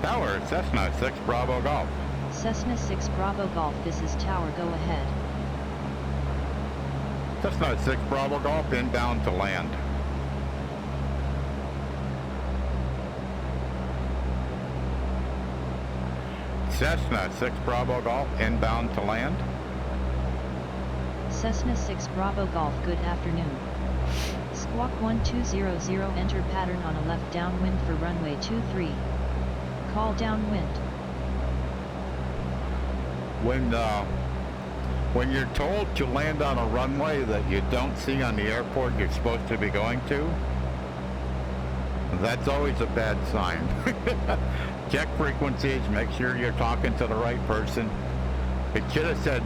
Tower, Cessna 6 Bravo Golf. Cessna 6 Bravo Golf, this is Tower, go ahead. Cessna 6 Bravo Golf, inbound to land. Cessna 6 Bravo Golf, inbound to land. Cessna 6 Bravo Golf, good afternoon. Squawk 1200, enter pattern on a left downwind for runway 23. Call downwind. When you're told to land on a runway that you don't see on the airport you're supposed to be going to, that's always a bad sign. Check frequencies, make sure you're talking to the right person. It should have said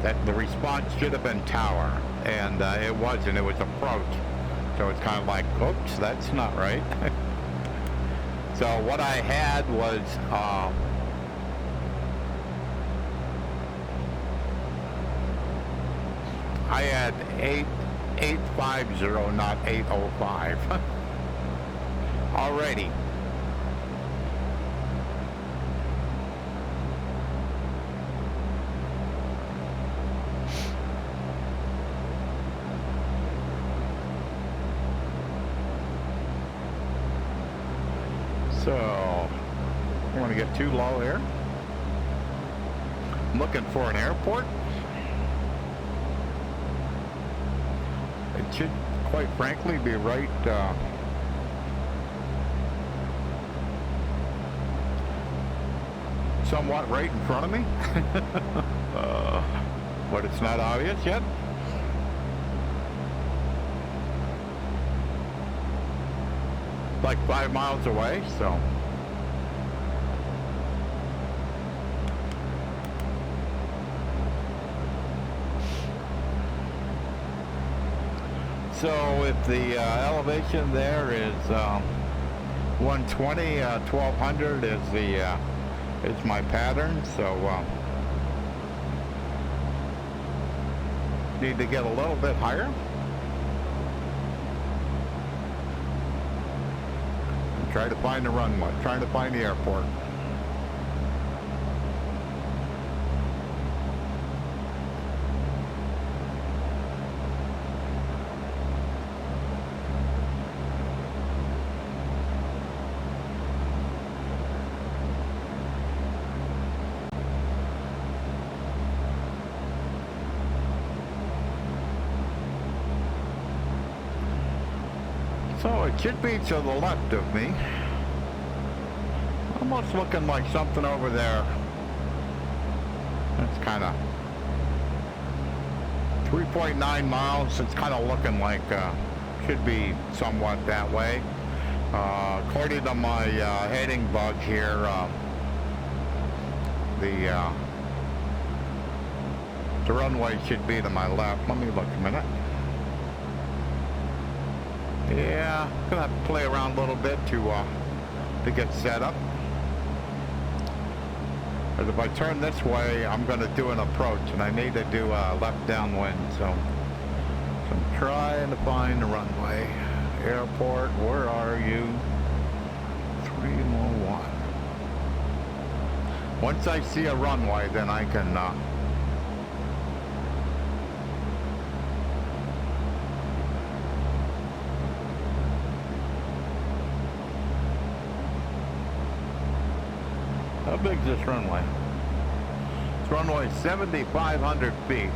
that the response should have been tower, and it wasn't, it was approach. So it's kind of like, oops, that's not right. So what I had was, I had 850, not 805. Alrighty. So, I don't want to get too low here. I'm looking for an airport. It should, quite frankly, be right, somewhat right in front of me. But it's not obvious yet. Like 5 miles away, so. So if the elevation there is 120, 1200 is my pattern. So need to get a little bit higher. Try to find the runway, trying to find the airport. So it should be to the left of me. Almost looking like something over there. That's kind of 3.9 miles. It's kind of looking like should be somewhat that way. According to my heading bug here, the runway should be to my left. Let me look a minute. Yeah, gonna have to play around a little bit to get set up. But if I turn this way, I'm gonna do an approach, and I need to do a left downwind. So I'm trying to find the runway. Airport, where are you? 301. Once I see a runway, then I can. How big is this runway? runway 7,500 feet.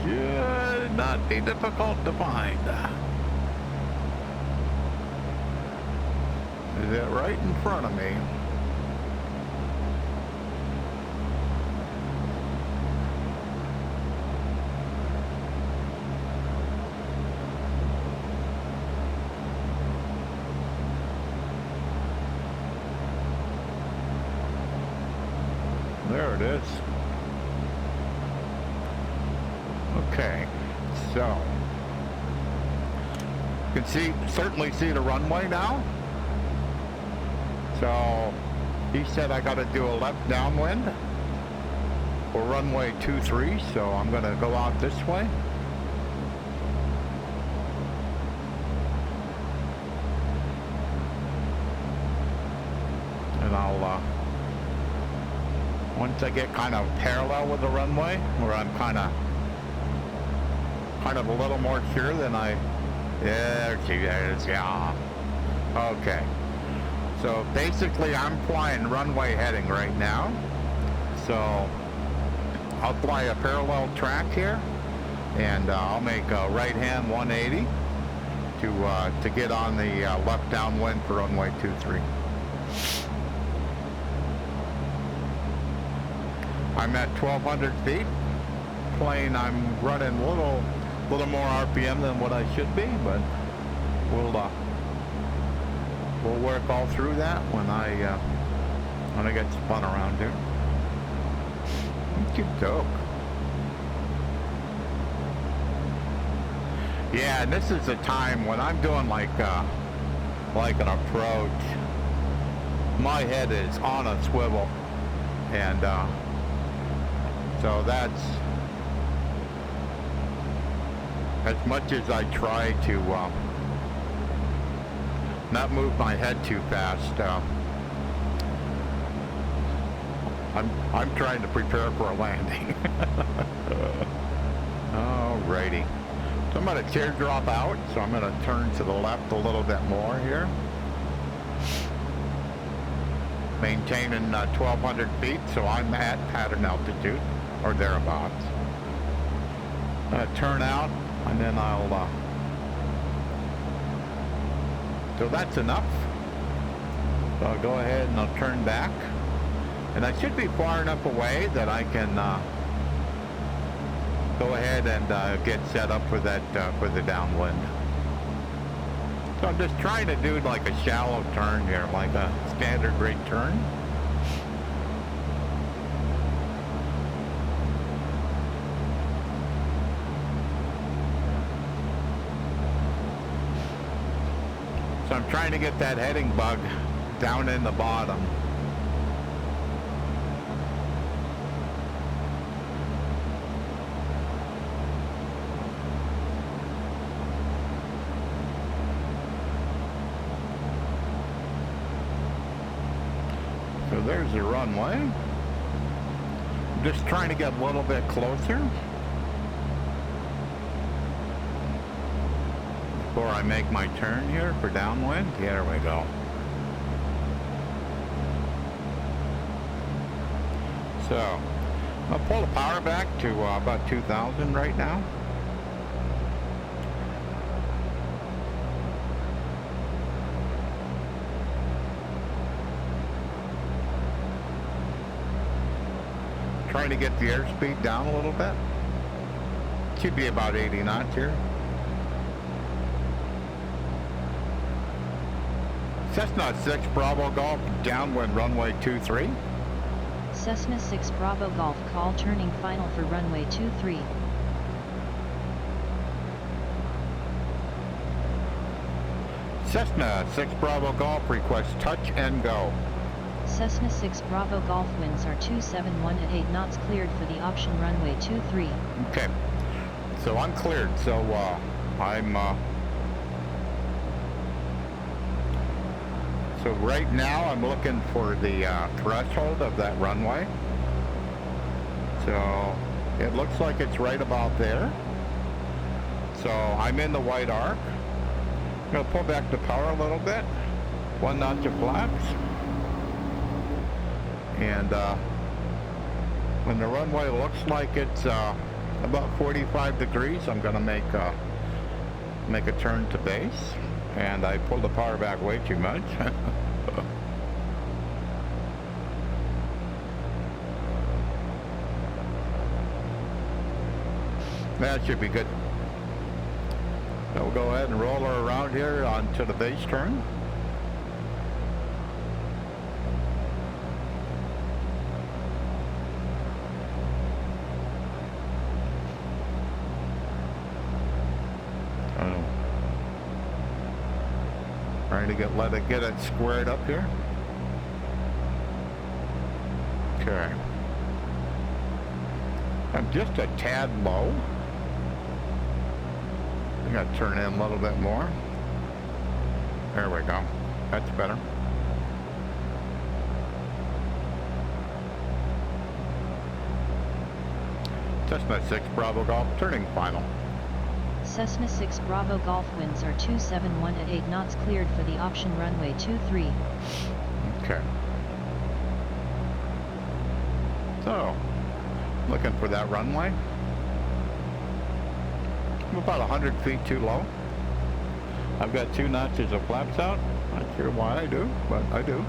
Should not be difficult to find. Is it right in front of me? There it is. Okay, so you can certainly see the runway now. So he said I got to do a left downwind for runway 23, so I'm going to go out this way. And I'll once I get kind of parallel with the runway, where I'm kind of a little more sure than there she is, yeah. Okay. So basically I'm flying runway heading right now. So I'll fly a parallel track here, and I'll make a right hand 180 to get on the left downwind for runway 23. I'm at 1,200 feet. Plane, I'm running a little more RPM than what I should be, but we'll work all through that when I get spun around here. Good dope. Yeah, and this is the time when I'm doing like an approach. My head is on a swivel, and so that's as much as I try to not move my head too fast. I'm trying to prepare for a landing. Alrighty. So I'm going to teardrop out, so I'm going to turn to the left a little bit more here. Maintaining 1,200 feet, so I'm at pattern altitude, or thereabouts. Turn out, and then I'll, so that's enough. So I'll go ahead and I'll turn back. And I should be far enough away that I can go ahead and get set up for that, for the downwind. So I'm just trying to do like a shallow turn here, like a standard rate turn. So I'm trying to get that heading bug down in the bottom. So there's the runway. I'm just trying to get a little bit closer before I make my turn here for downwind. There we go. So I'll pull the power back to about 2,000 right now. Trying to get the airspeed down a little bit. Should be about 80 knots here. Cessna 6 Bravo Golf, downwind runway 23. Cessna 6 Bravo Golf, call turning final for runway 23. Cessna 6 Bravo Golf, request touch and go. Cessna 6 Bravo Golf, winds are 271 at 8 knots, cleared for the option runway 23. Okay, so I'm cleared, so so right now I'm looking for the threshold of that runway. So it looks like it's right about there. So I'm in the white arc. I'm going to pull back the power a little bit. 1 notch of flaps. And When the runway looks like it's about 45 degrees, I'm gonna make a turn to base, and I pulled the power back way too much. That should be good. So we'll go ahead and roll her around here onto the base turn. Trying to get it squared up here. Okay. I'm just a tad low. I gotta turn in a little bit more. There we go. That's better. Cessna 6 Bravo Golf turning final. Cessna 6 Bravo Golf winds are 271 at 8 knots, cleared for the option runway 23. Okay. So, looking for that runway. I'm about 100 feet too low. I've got 2 notches of flaps out. Not sure why I do, but I do.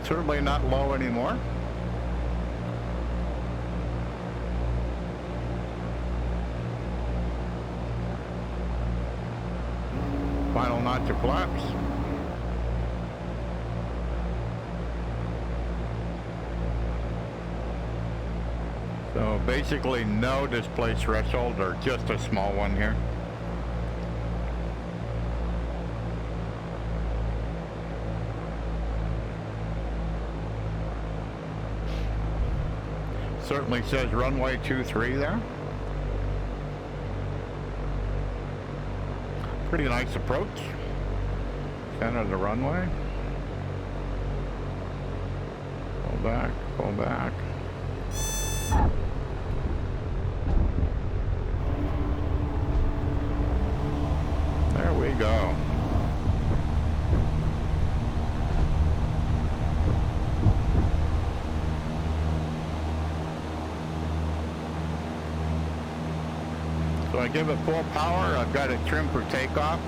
Certainly not low anymore. Final notch of flaps. So basically no display threshold, or just a small one here. Certainly says runway 23 there. Pretty nice approach. Center of the runway. Pull back, pull back. There we go. So I give it full power. I've got it trimmed for takeoff.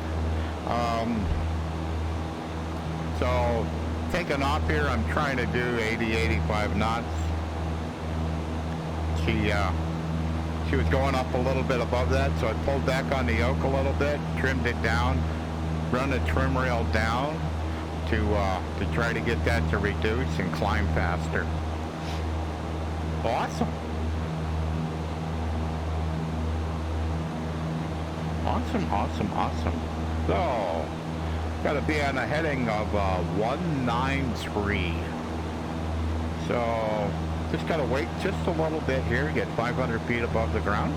So taking off here, I'm trying to do 80, 85 knots. She was going up a little bit above that, so I pulled back on the yoke a little bit, trimmed it down, run the trim rail down to try to get that to reduce and climb faster. Awesome. Awesome, awesome, awesome. So, got to be on a heading of 193. So, just got to wait just a little bit here, get 500 feet above the ground,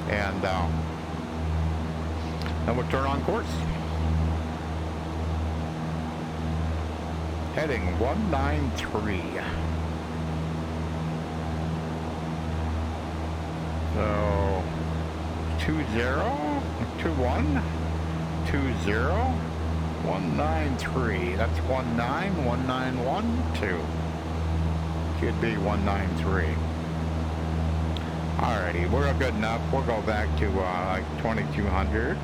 and then we'll turn on course. Heading 193. So, 21, 193. That's 19192. Should be 193. Alrighty, we're good enough. We'll go back to like 2200.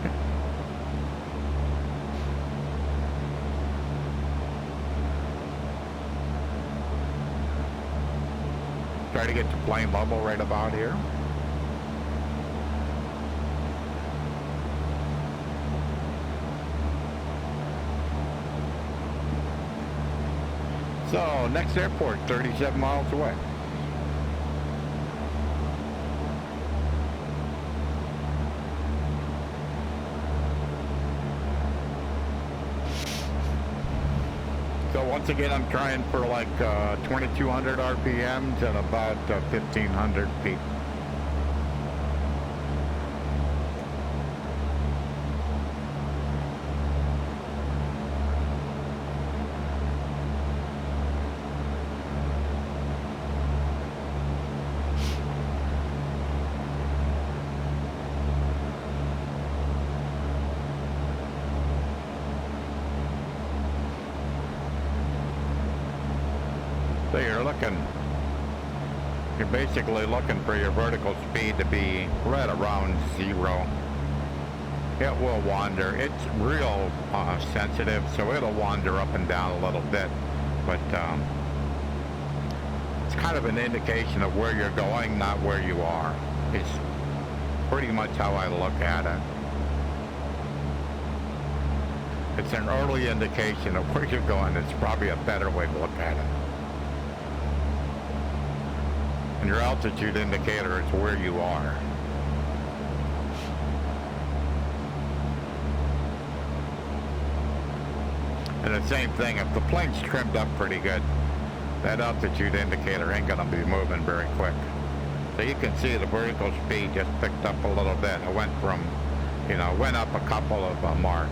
Try to get to plane level right about here. So, next airport, 37 miles away. So once again, I'm trying for like 2200 RPMs and about 1500 feet. So you're basically looking for your vertical speed to be right around 0. It will wander. It's real sensitive, so it'll wander up and down a little bit, but it's kind of an indication of where you're going, not where you are. It's pretty much how I look at it. It's an early indication of where you're going. It's probably a better way to look at it. And your altitude indicator is where you are. And the same thing, if the plane's trimmed up pretty good, that altitude indicator ain't gonna be moving very quick. So you can see the vertical speed just picked up a little bit. It went from, you know, went up a couple of marks,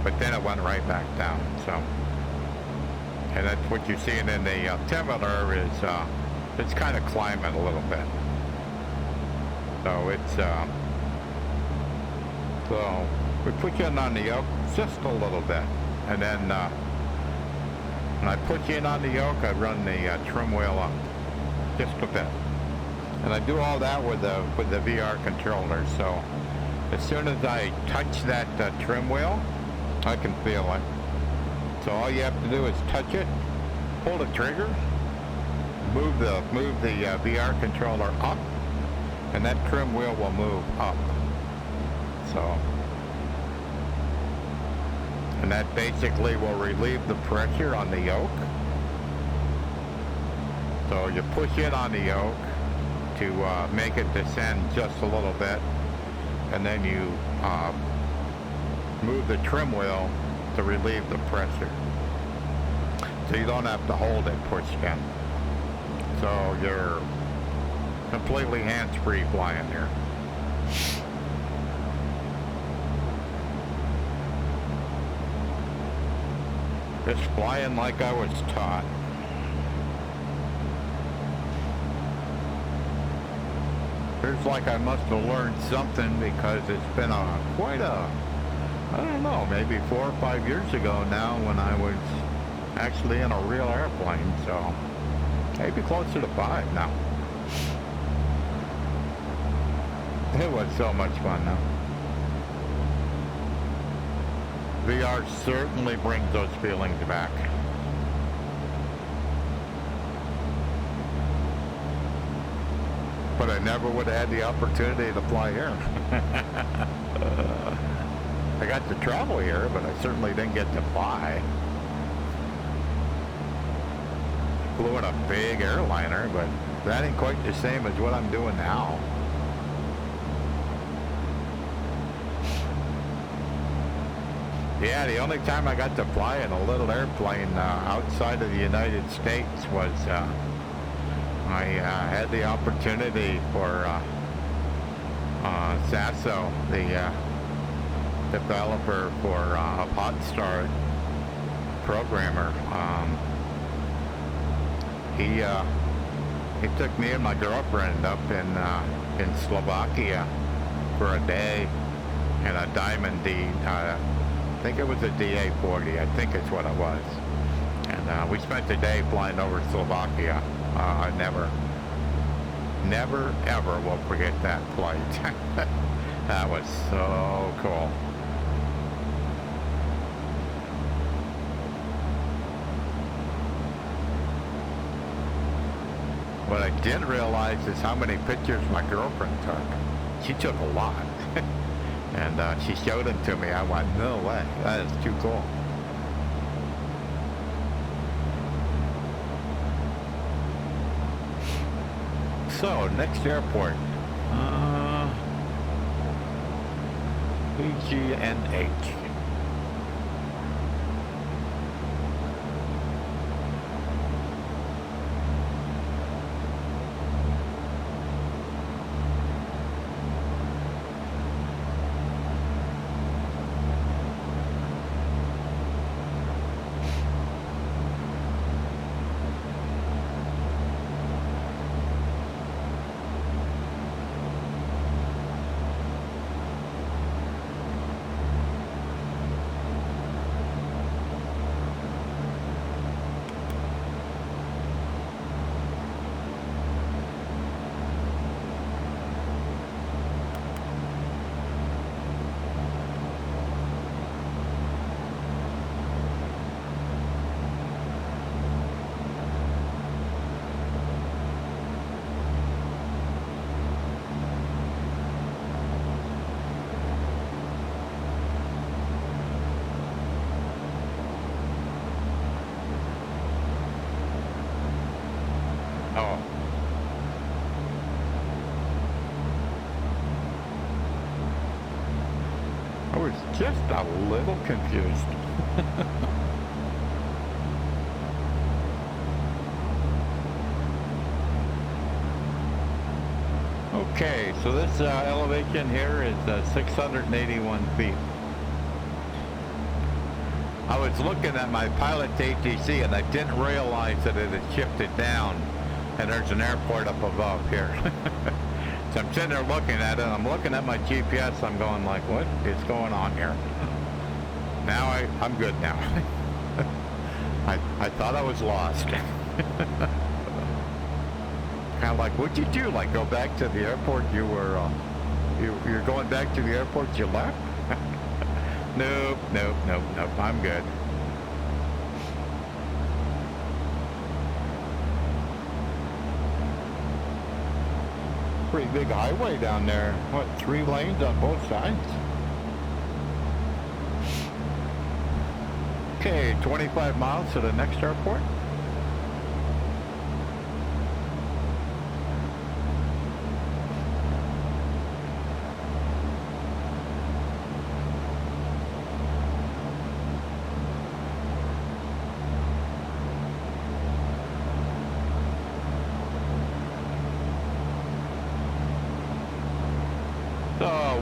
but then it went right back down. So, and that's what you're seeing in the altimeter is it's kind of climbing a little bit. So it's so we put you in on the yoke just a little bit. And then when I put you in on the yoke, I run the trim wheel up just a bit. And I do all that with the VR controller. So as soon as I touch that trim wheel, I can feel it. So all you have to do is touch it, pull the trigger, move the VR controller up, and that trim wheel will move up. So. And that basically will relieve the pressure on the yoke. So you push in on the yoke to make it descend just a little bit, and then you move the trim wheel to relieve the pressure. So you don't have to hold it pushed in. So you're completely hands-free flying here. Just flying like I was taught. Feels like I must have learned something because it's been quite a, I don't know, maybe 4 or 5 years ago now when I was actually in a real airplane, so maybe closer to 5 now. It was so much fun though. VR certainly brings those feelings back. But I never would have had the opportunity to fly here. I got to travel here, but I certainly didn't get to fly. Flew in a big airliner, but that ain't quite the same as what I'm doing now. Yeah, the only time I got to fly in a little airplane outside of the United States was I had the opportunity for Sasso, the developer for a Hotstar programmer. He took me and my girlfriend up in Slovakia for a day in a Diamond D. I think it was a DA-40, I think it's what it was. And we spent the day flying over Slovakia. I never ever will forget that flight. That was so cool. What I didn't realize is how many pictures my girlfriend took. She took a lot. And she showed them to me. I went, no way, that is too cool. So, next airport. EGNH. Oh. I was just a little confused. Okay, so this elevation here is 681 feet. I was looking at my pilot's ATC and I didn't realize that it had shifted down, and there's an airport up above here. So I'm sitting there looking at it, I'm looking at my GPS, I'm going like, what is going on here? Now I'm good now. I thought I was lost. Kind of like, what'd you do? Like go back to the airport you were, you're going back to the airport you left? Nope, nope, nope, nope, I'm good. Pretty big highway down there. What, 3 lanes on both sides? Okay, 25 miles to the next airport.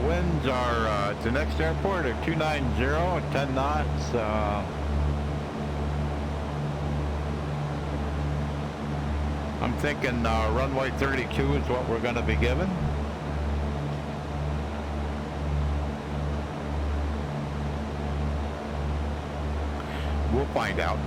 Winds are at the next airport are 290 at 10 knots. I'm thinking runway 32 is what we're going to be given. We'll find out.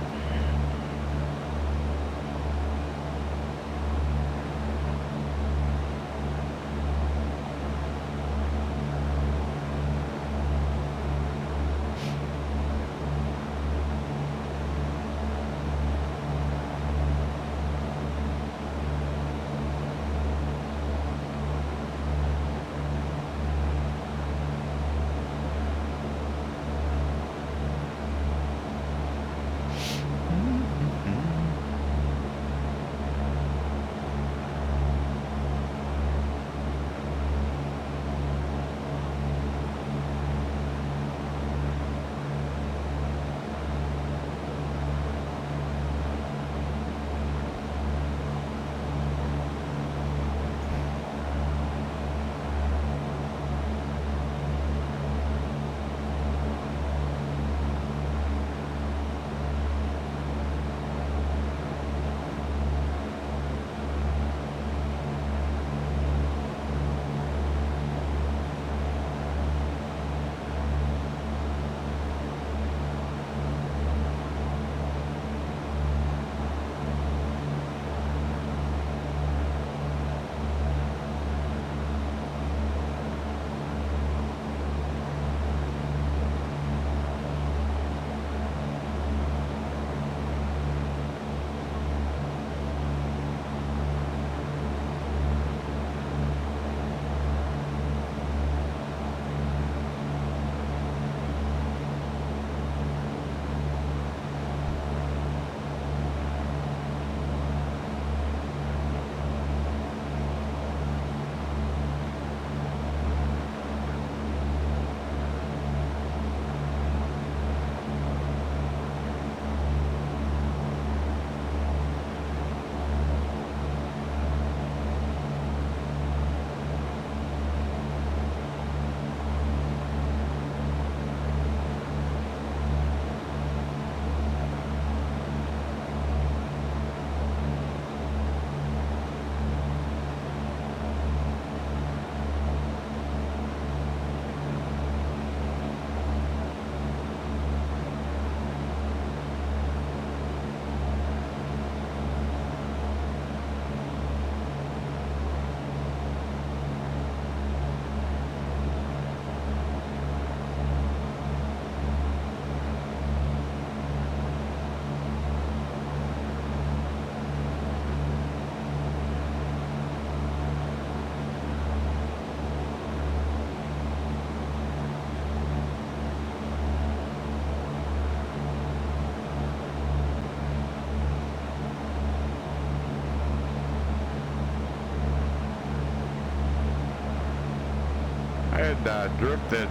wind drifted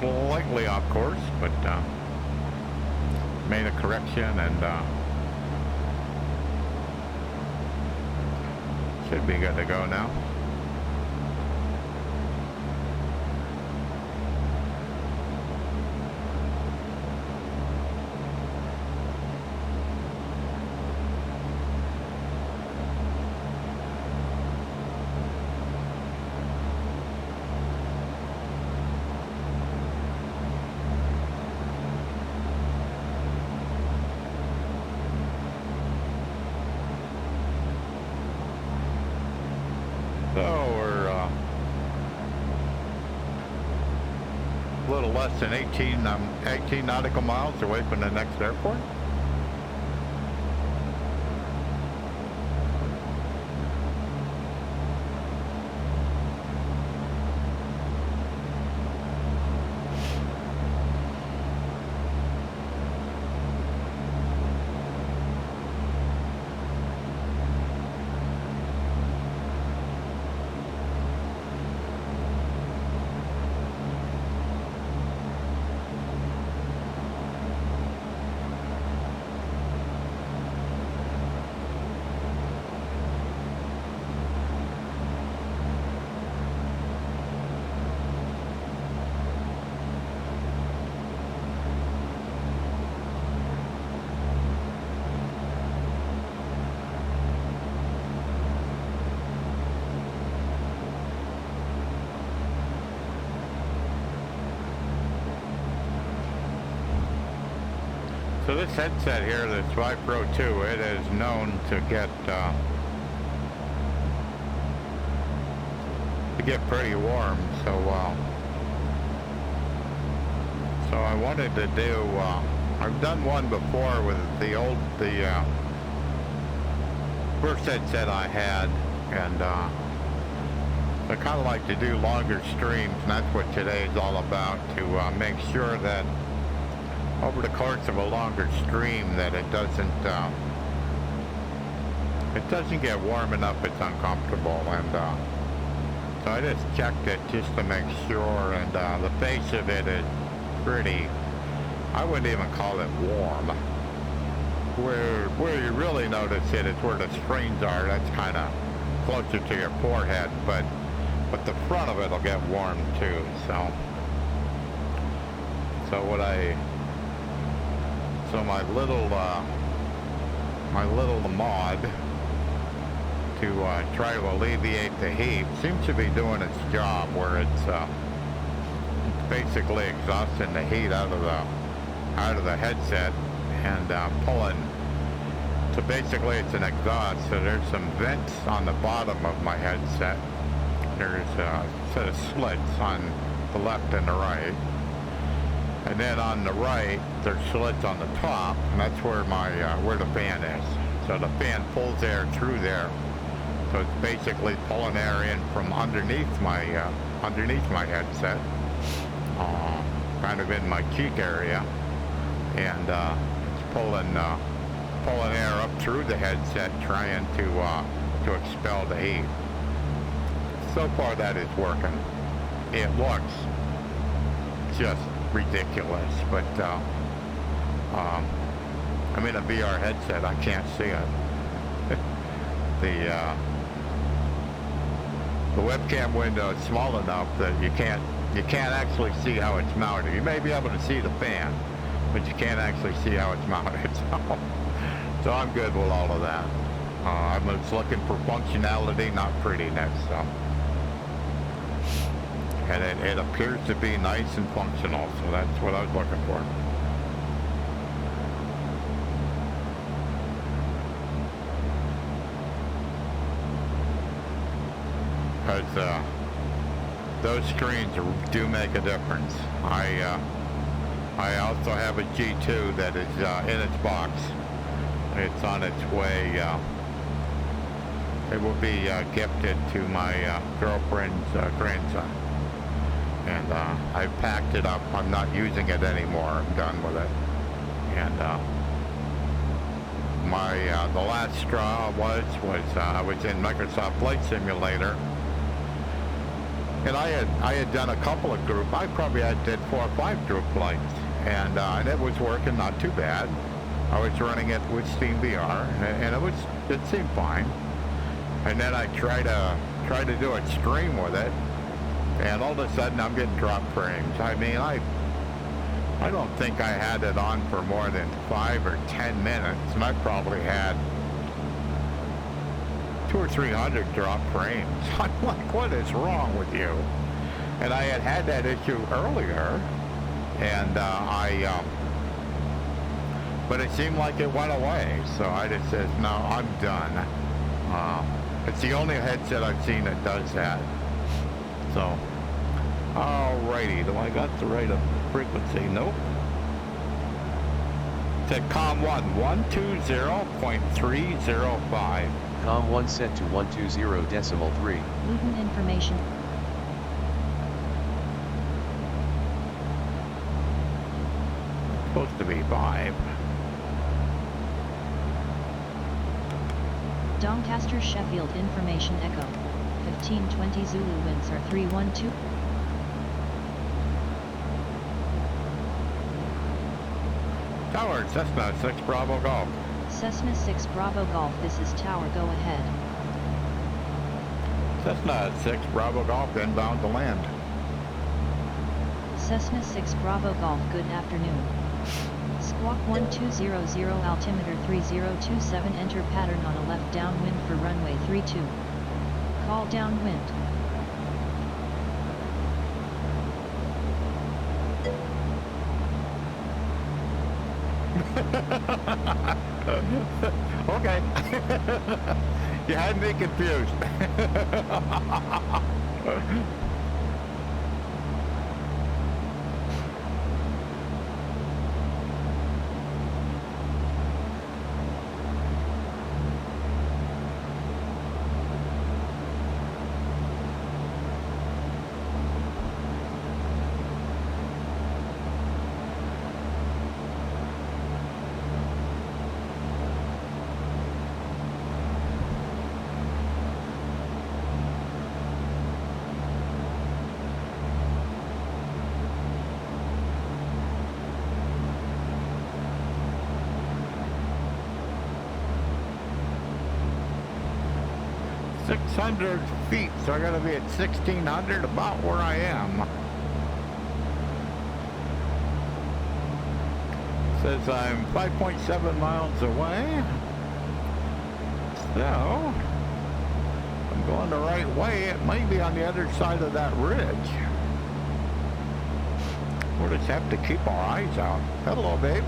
slightly off course, but made a correction and should be good to go now. So we're a little less than 18 nautical miles away from the next airport. So this headset here, this Vive Pro 2, it is known to get pretty warm. So so I wanted to do. I've done one before with the first headset I had, and I kind of like to do longer streams, and that's what today is all about. To make sure that over the course of a longer stream that it doesn't get warm enough it's uncomfortable, and so I just checked it just to make sure, and the face of it is pretty, I wouldn't even call it warm. Where you really notice it is where the strings are. That's kind of closer to your forehead, but the front of it will get warm too. So my little mod to try to alleviate the heat seems to be doing its job, where it's basically exhausting the heat out of the headset and pulling. So basically it's an exhaust. So there's some vents on the bottom of my headset. There's a set of slits on the left and the right. And then on the right, there's slits on the top, and that's where where the fan is. So the fan pulls air through there. So it's basically pulling air in from underneath my headset, kind of in my cheek area, and it's pulling air up through the headset, trying to expel the heat. So far, that is working. It looks just ridiculous, but I'm in a VR headset. I can't see it. The webcam window is small enough that you can't actually see how it's mounted. You may be able to see the fan, but you can't actually see how it's mounted. So I'm good with all of that. I'm just looking for functionality, not prettiness. So. And it appears to be nice and functional, so that's what I was looking for. Because those screens do make a difference. I also have a G2 that is in its box. It's on its way. It will be gifted to my girlfriend's grandson. And I packed it up. I'm not using it anymore. I'm done with it. And the last straw was I was in Microsoft Flight Simulator, And I had done a couple of group. I probably had did 4 or 5 group flights, and it was working not too bad. I was running it with Steam VR, and it seemed fine. And then I try to do a stream with it, and all of a sudden I'm getting drop frames. I mean, I don't think I had it on for more than 5 or 10 minutes, and I probably had 200 or 300 drop frames. I'm like, what is wrong with you? And I had that issue earlier, and but it seemed like it went away. So I just said, no, I'm done. It's the only headset I've seen that does that. So, alrighty, do I got the right frequency? Nope. It's at COM1, 120.305. COM1 set to 120.3. Luton information. Supposed to be Vive. Doncaster Sheffield information echo. 1520 Zulu winds are 312. Tower, Cessna 6 Bravo Golf. Cessna 6 Bravo Golf, this is Tower, go ahead. Cessna 6 Bravo Golf, inbound to land. Cessna 6 Bravo Golf, good afternoon. Squawk 1200 altimeter 3027, enter pattern on a left downwind for runway 32. Call downwind. Okay. You had me confused. 600 feet, so I gotta be at 1600, about where I am. Says I'm 5.7 miles away. So, I'm going the right way. It might be on the other side of that ridge. We'll just have to keep our eyes out. Hello, babe.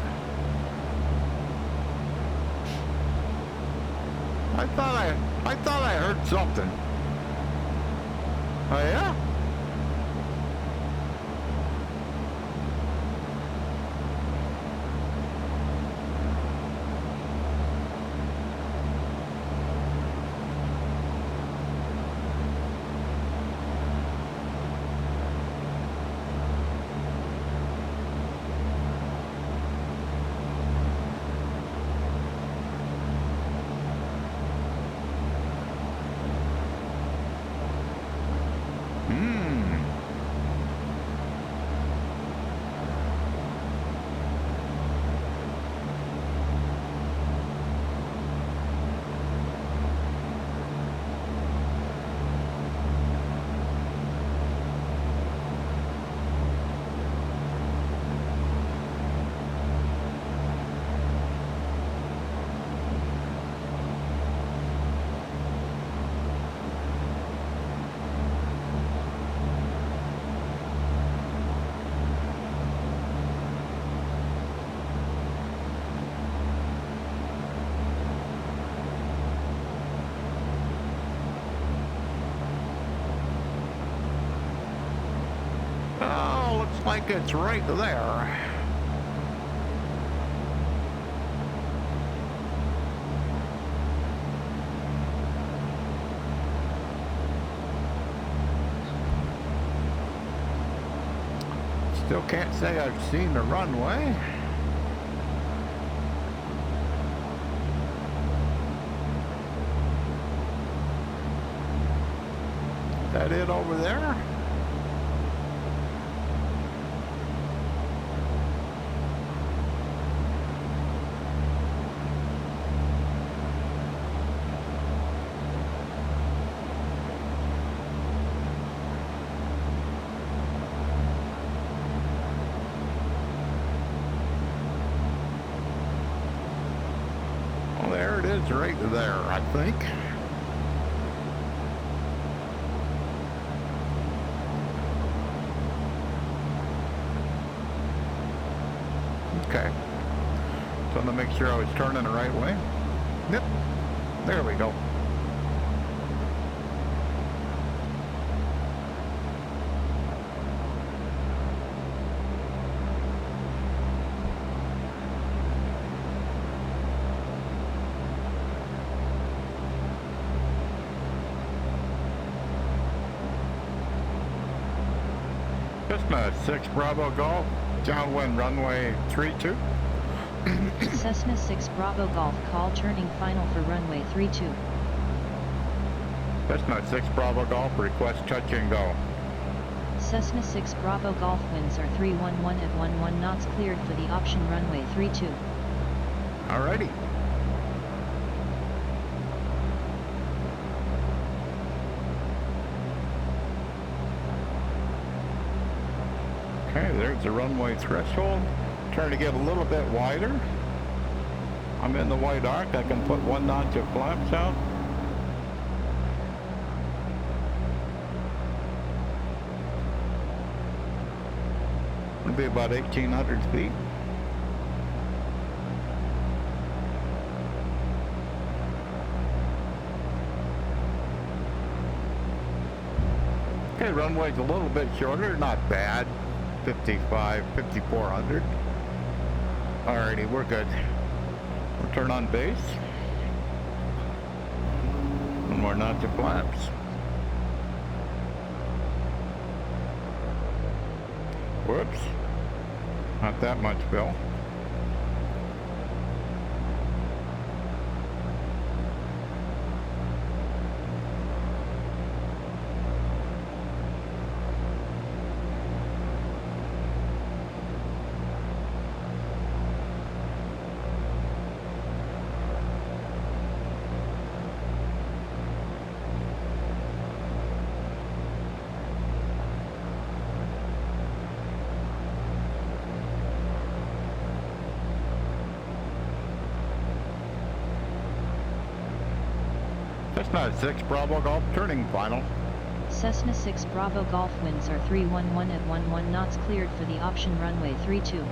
I thought I heard something. Oh yeah? Like it's right there. Still can't say I've seen the runway. Is that it over there? is right there, I think. Okay. So I'm gonna make sure I was turning the right way. Yep. There we go. Cessna 6 Bravo Golf, downwind runway 32. Cessna 6 Bravo Golf, call turning final for runway 32. Cessna 6 Bravo Golf, request touch and go. Cessna 6 Bravo Golf, winds are 311 at 11 knots, cleared for the option runway 32. Alrighty. Okay, there's the runway threshold. Trying to get a little bit wider. I'm in the white arc. I can put 1 notch of flaps out. It'll be about 1,800 feet. Okay, runway's a little bit shorter, not bad. 5,400. Alrighty, we're good. We'll turn on base. 1 more notch of flaps. Whoops. Not that much, Bill. Cessna 6 Bravo Golf, turning final. Cessna 6 Bravo Golf, winds are 311 at 11 knots, cleared for the option runway 32.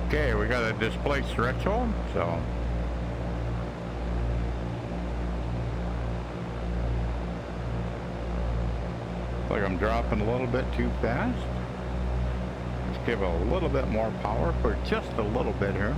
Okay, we got a displaced threshold, so looks like I'm dropping a little bit too fast. Let's give it a little bit more power for just a little bit here.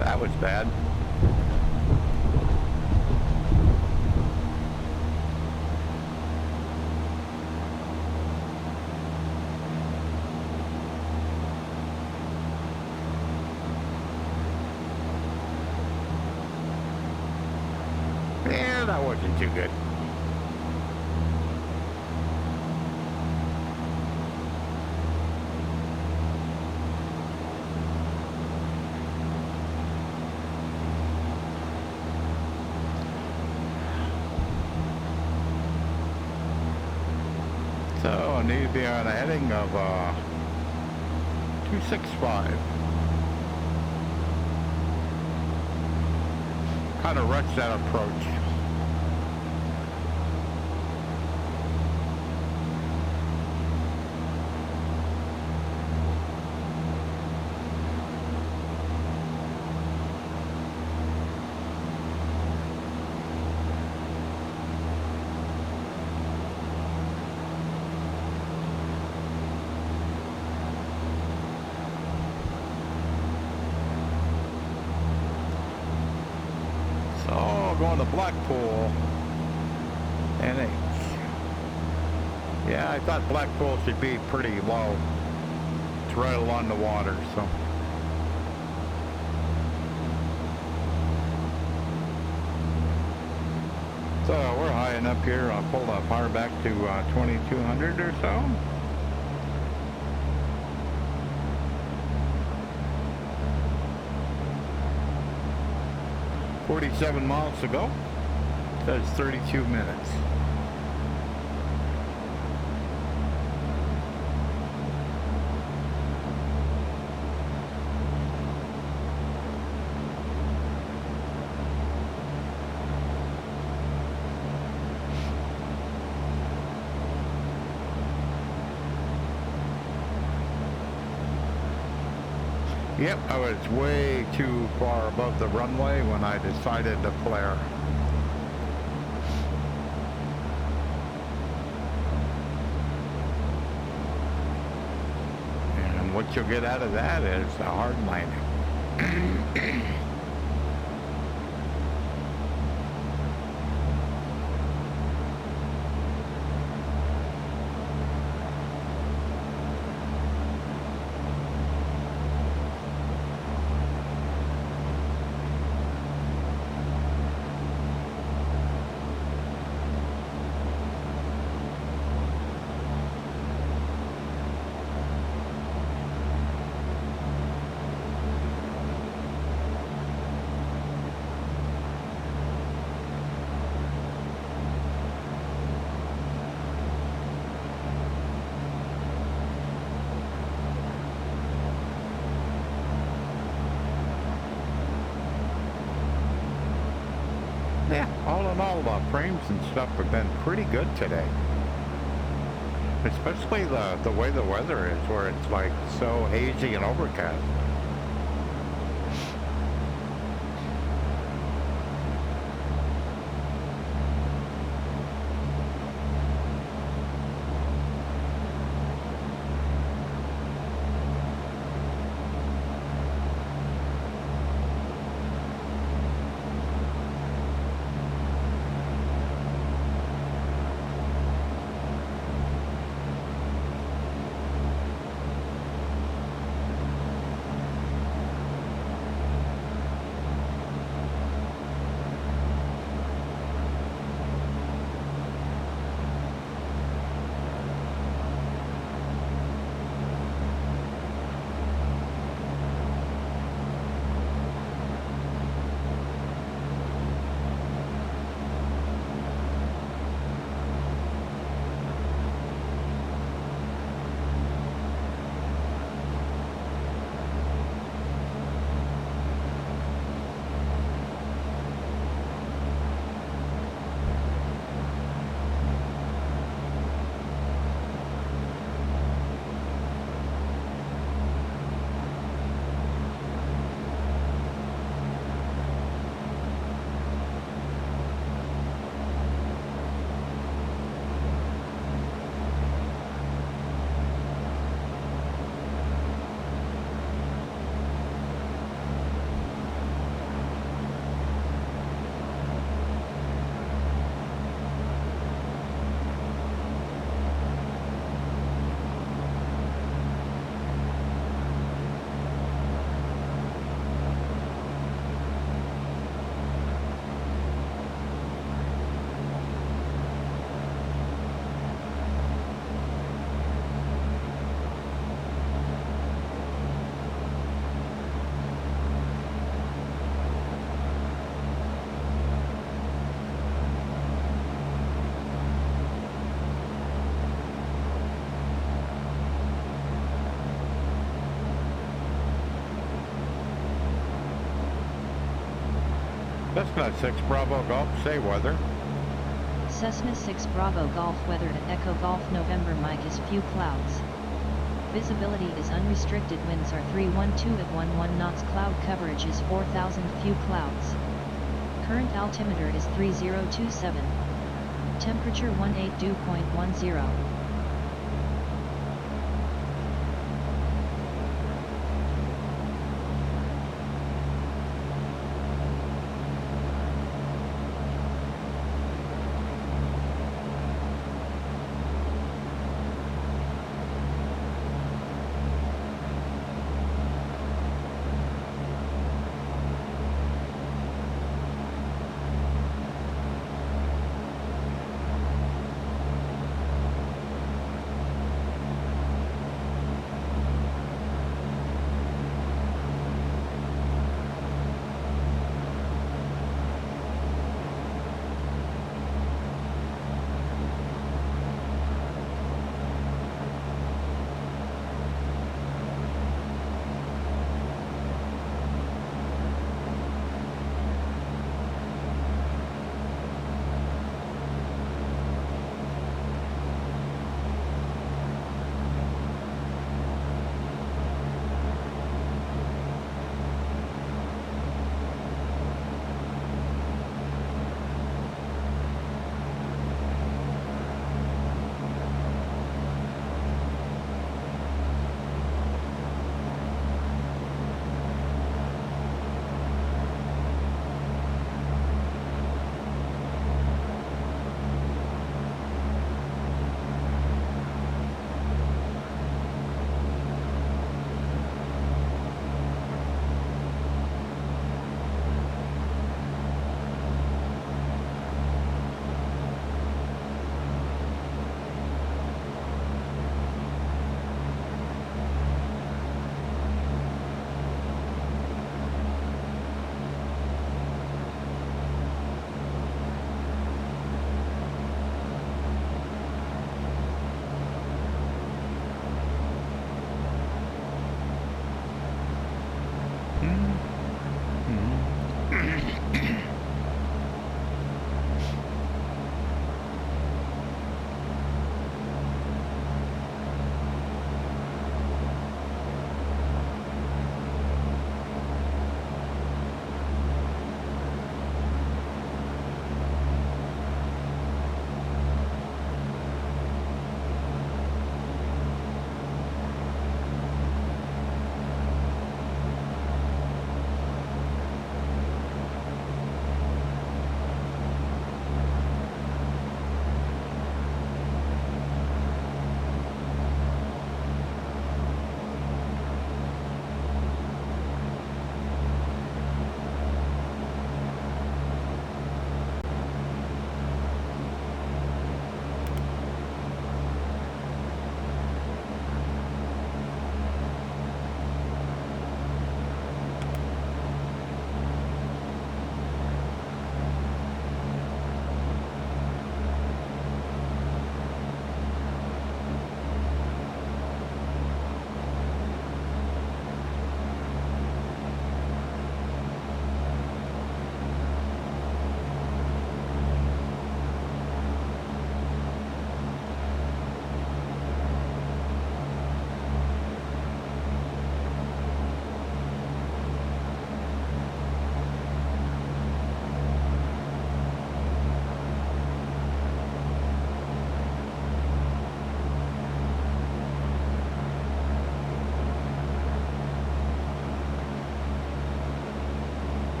That was bad. Yeah, that wasn't too good. So I need to be on a heading of 265. Kind of rushed that approach. now going to Blackpool. NH. Yeah, I thought Blackpool should be pretty low. It's right along the water, so. So we're high enough here. I'll pull the power back to 2200 or so. "47 miles to go." Says 32 minutes. Yep, I was way too far above the runway when I decided to flare. And what you'll get out of that is a hard landing. Yeah, all in all, the frames and stuff have been pretty good today. Especially the way the weather is, where it's like so hazy and overcast. Cessna 6 Bravo Golf, say weather. Cessna 6 Bravo Golf weather at Echo Golf November Mike is few clouds. Visibility is unrestricted, winds are 312 at 11 knots, cloud coverage is 4,000, few clouds. Current altimeter is 3027. Temperature 18 dew.10.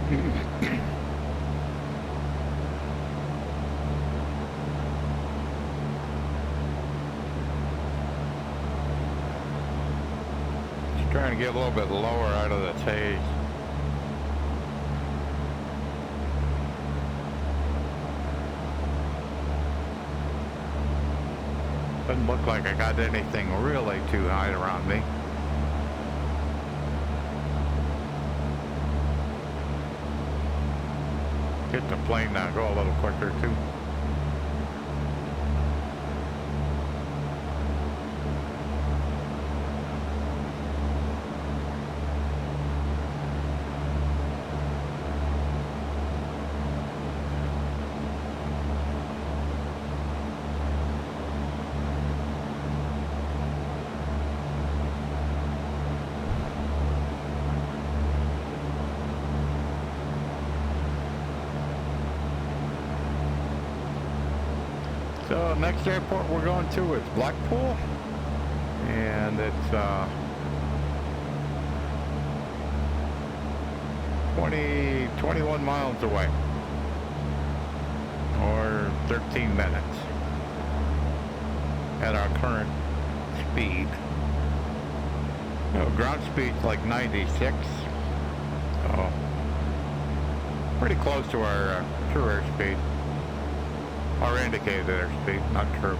Just trying to get a little bit lower out of this haze. Doesn't look like I got anything really too high around me. Get the plane now, go a little quicker too. So next airport we're going to is Blackpool, and it's 21 miles away, or 13 minutes at our current speed. Ground speed's like 96, so pretty close to our true airspeed. Or indicated airspeed, not true.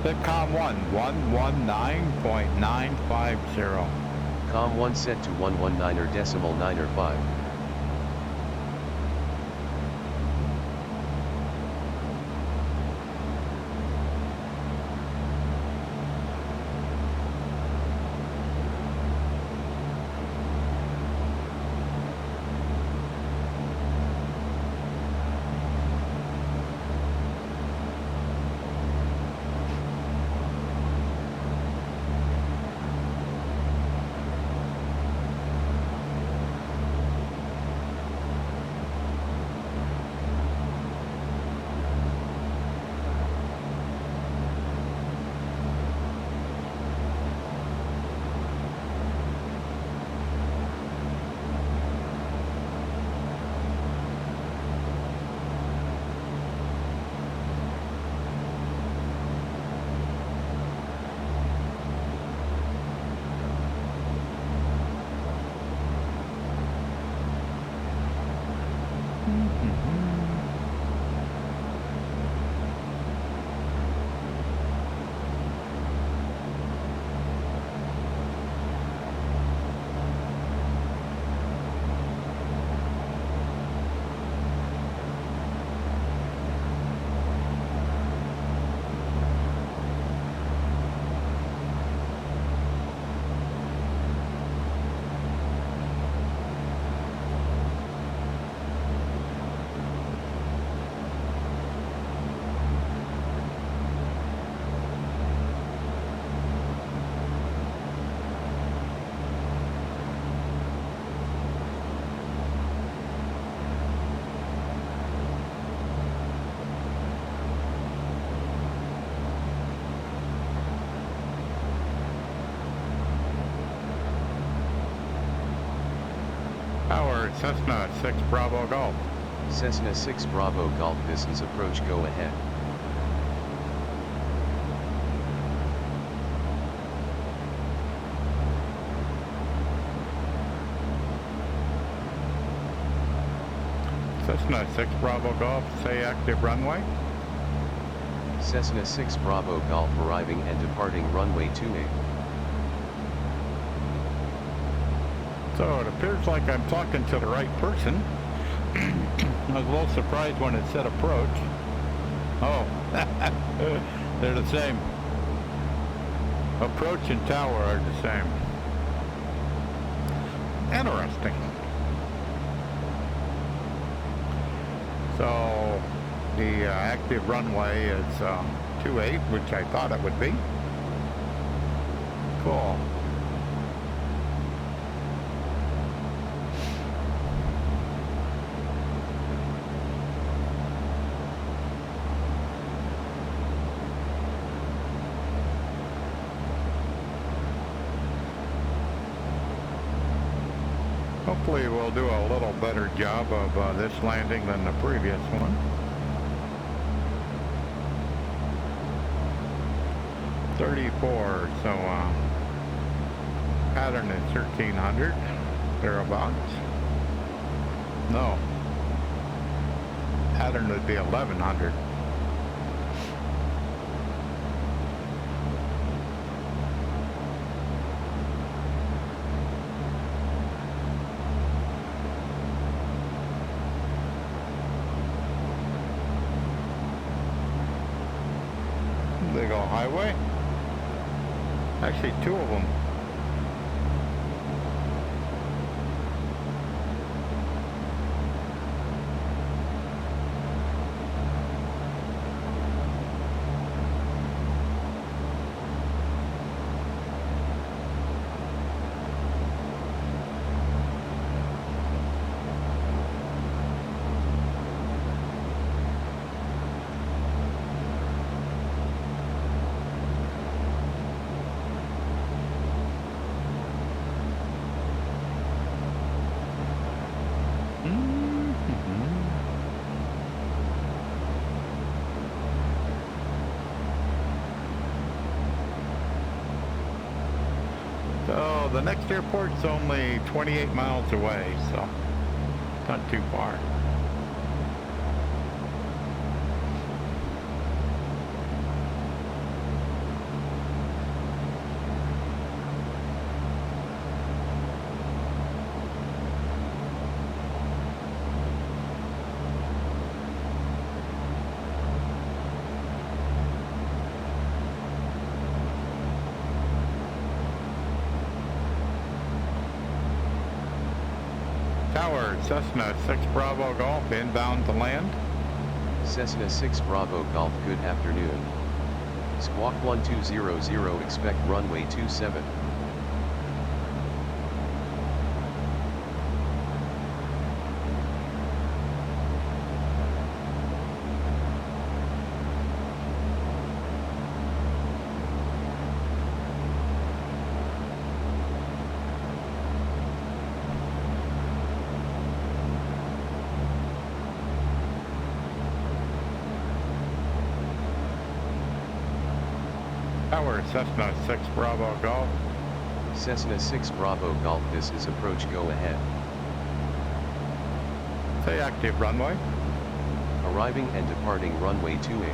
Sitcom 119.950. Com 1 set to 119.905. Cessna 6 Bravo Golf. Cessna 6 Bravo Golf, this is approach, go ahead. Cessna 6 Bravo Golf, say active runway. Cessna 6 Bravo Golf arriving and departing runway 28. So it appears like I'm talking to the right person. I was a little surprised when it said approach. Oh, they're the same. Approach and tower are the same. Interesting. So the active runway is 28, which I thought it would be. Cool. Hopefully we'll do a little better job of this landing than the previous one. 34, so pattern is 1300, thereabouts. No, pattern would be 1100. Big old highway. Actually, two of them. So the next airport's only 28 miles away, so not too far. Tower, Cessna 6 Bravo Golf, inbound to land. Cessna 6 Bravo Golf, good afternoon. Squawk 1200, expect runway 27. Tower, Cessna 6 Bravo Golf. Cessna 6 Bravo Golf, this is approach, go ahead. Say active runway. Arriving and departing runway 28.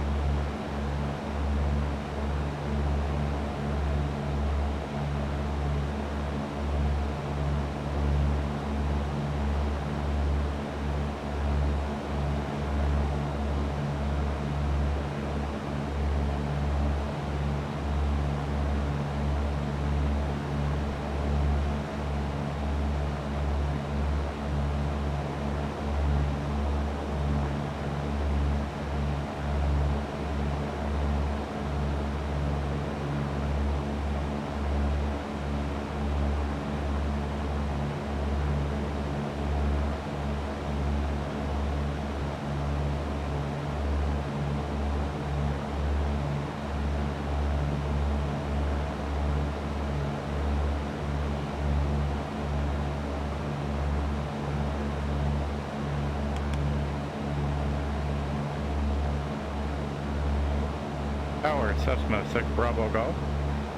Tower, Cessna 6 Bravo Golf.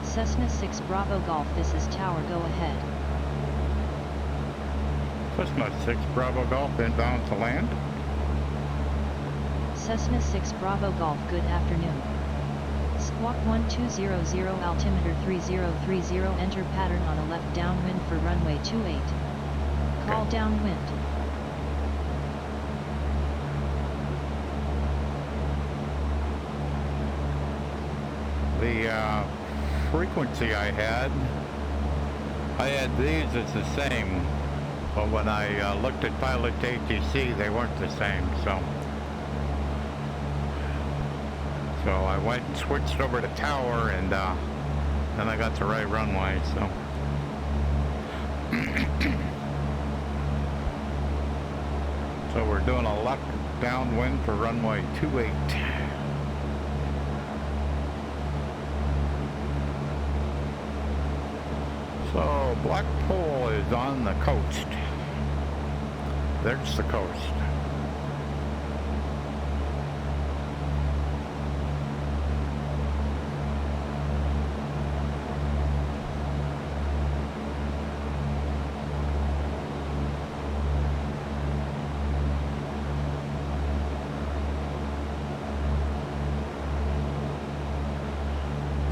Cessna 6 Bravo Golf, this is Tower, go ahead. Cessna 6 Bravo Golf, inbound to land. Cessna 6 Bravo Golf, good afternoon. Squawk 1200, altimeter 3030, enter pattern on a left downwind for runway 28. Call Okay. downwind. The frequency I had these as the same, but when I looked at Pilot ATC, they weren't the same, so I went and switched over to Tower, and then I got the right runway, so. So we're doing a left downwind for runway 28. So Blackpool is on the coast. There's the coast.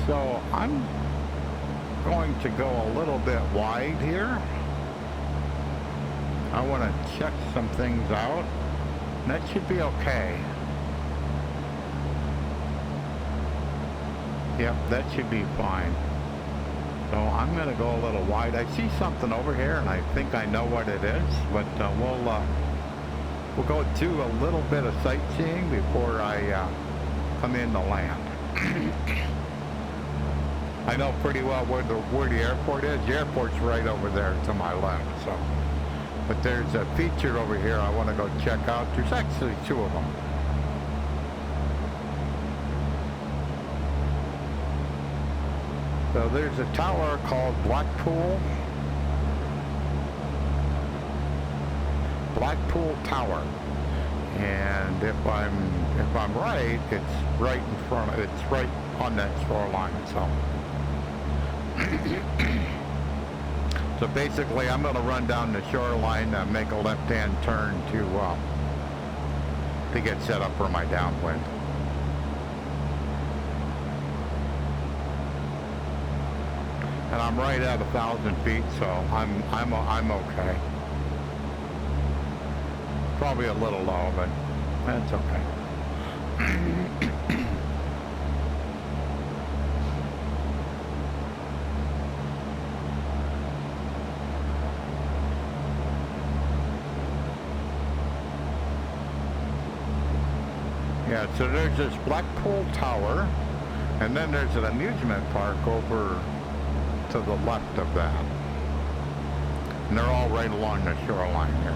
So I'm going to go a little bit wide here. I want to check some things out. That should be okay. Yep, that should be fine. So I'm going to go a little wide. I see something over here, and I think I know what it is, but we'll go do a little bit of sightseeing before I come in to land. I know pretty well where the airport is. The airport's right over there to my left, so. But there's a feature over here I want to go check out. There's actually two of them. So there's a tower called Blackpool Tower. And if I'm right, it's right in front of, it's right on that shoreline, so. So basically, I'm going to run down the shoreline and make a left-hand turn to get set up for my downwind. And I'm right at 1,000 feet, so I'm okay. Probably a little low, but that's okay. Yeah, so there's this Blackpool Tower, and then there's an amusement park over to the left of that. And they're all right along the shoreline here.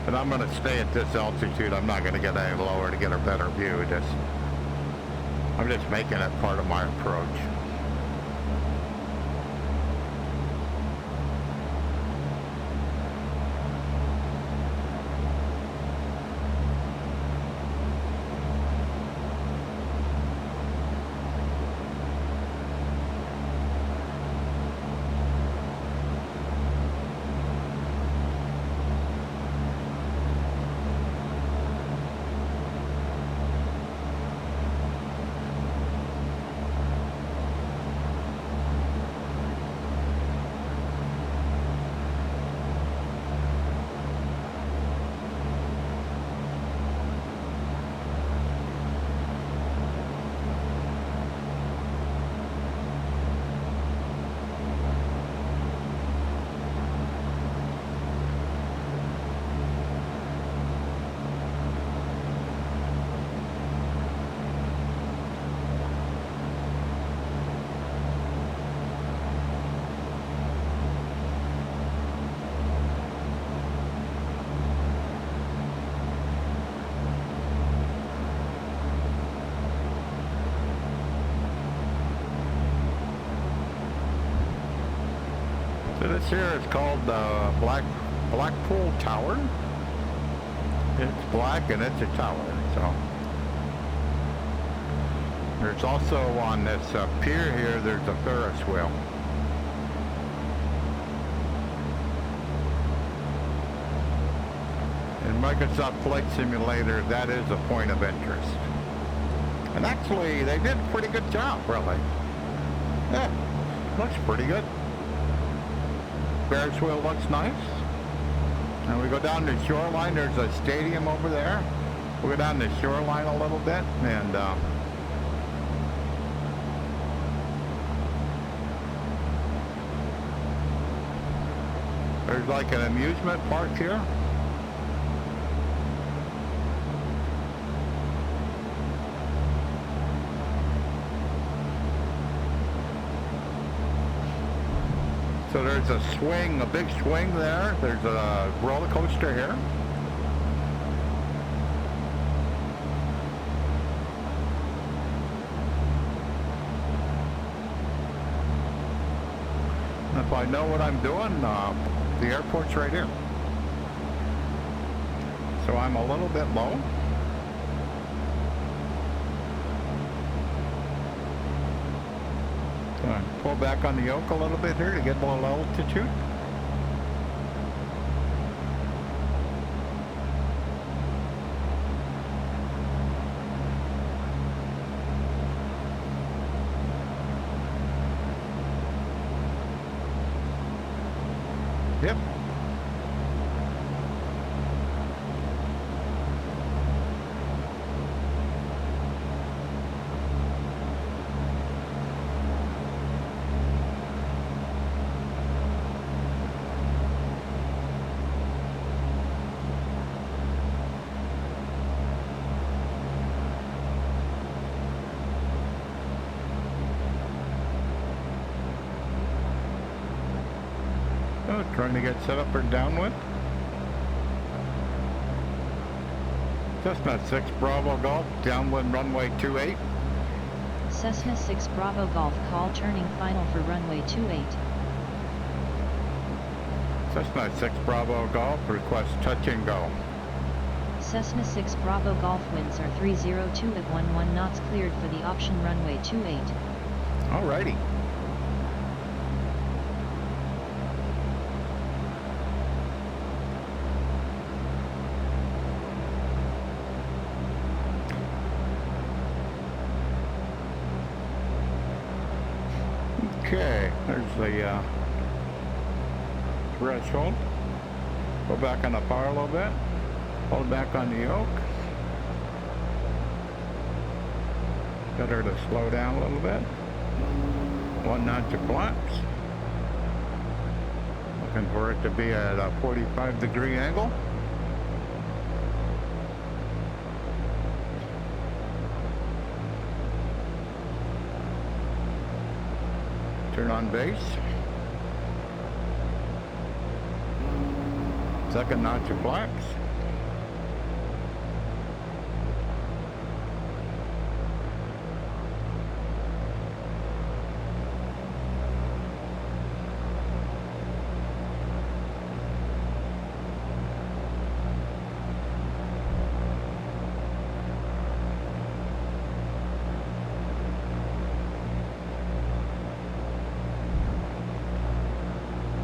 And I'm going to stay at this altitude. I'm not going to get any lower to get a better view. I'm just making it part of my approach. This here is called the Blackpool Tower. It's black and it's a tower, so. There's also on this pier here, there's a Ferris wheel. In Microsoft Flight Simulator, that is a point of interest. And actually, they did a pretty good job, really. Yeah, looks pretty good. Ferris wheel looks nice. And we go down the shoreline, there's a stadium over there. We'll go down the shoreline a little bit, and there's like an amusement park here. So there's a swing, a big swing there. There's a roller coaster here. If I know what I'm doing, the airport's right here. So I'm a little bit low. Pull back on the yoke a little bit here to get a little altitude. Yep. Trying to get set up for downwind. Cessna 6 Bravo Golf, downwind runway 28. Cessna 6 Bravo Golf, call turning final for runway 28. Cessna 6 Bravo Golf, request touch and go. Cessna 6 Bravo Golf, winds are 302 at 11 knots, cleared for the option runway 28. Alrighty. Okay, there's the threshold. Go back on the power a little bit. Hold back on the yoke. Get her to slow down a little bit. 1 notch of flaps. Looking for it to be at a 45-degree angle. Turn on base. Second notch of flaps.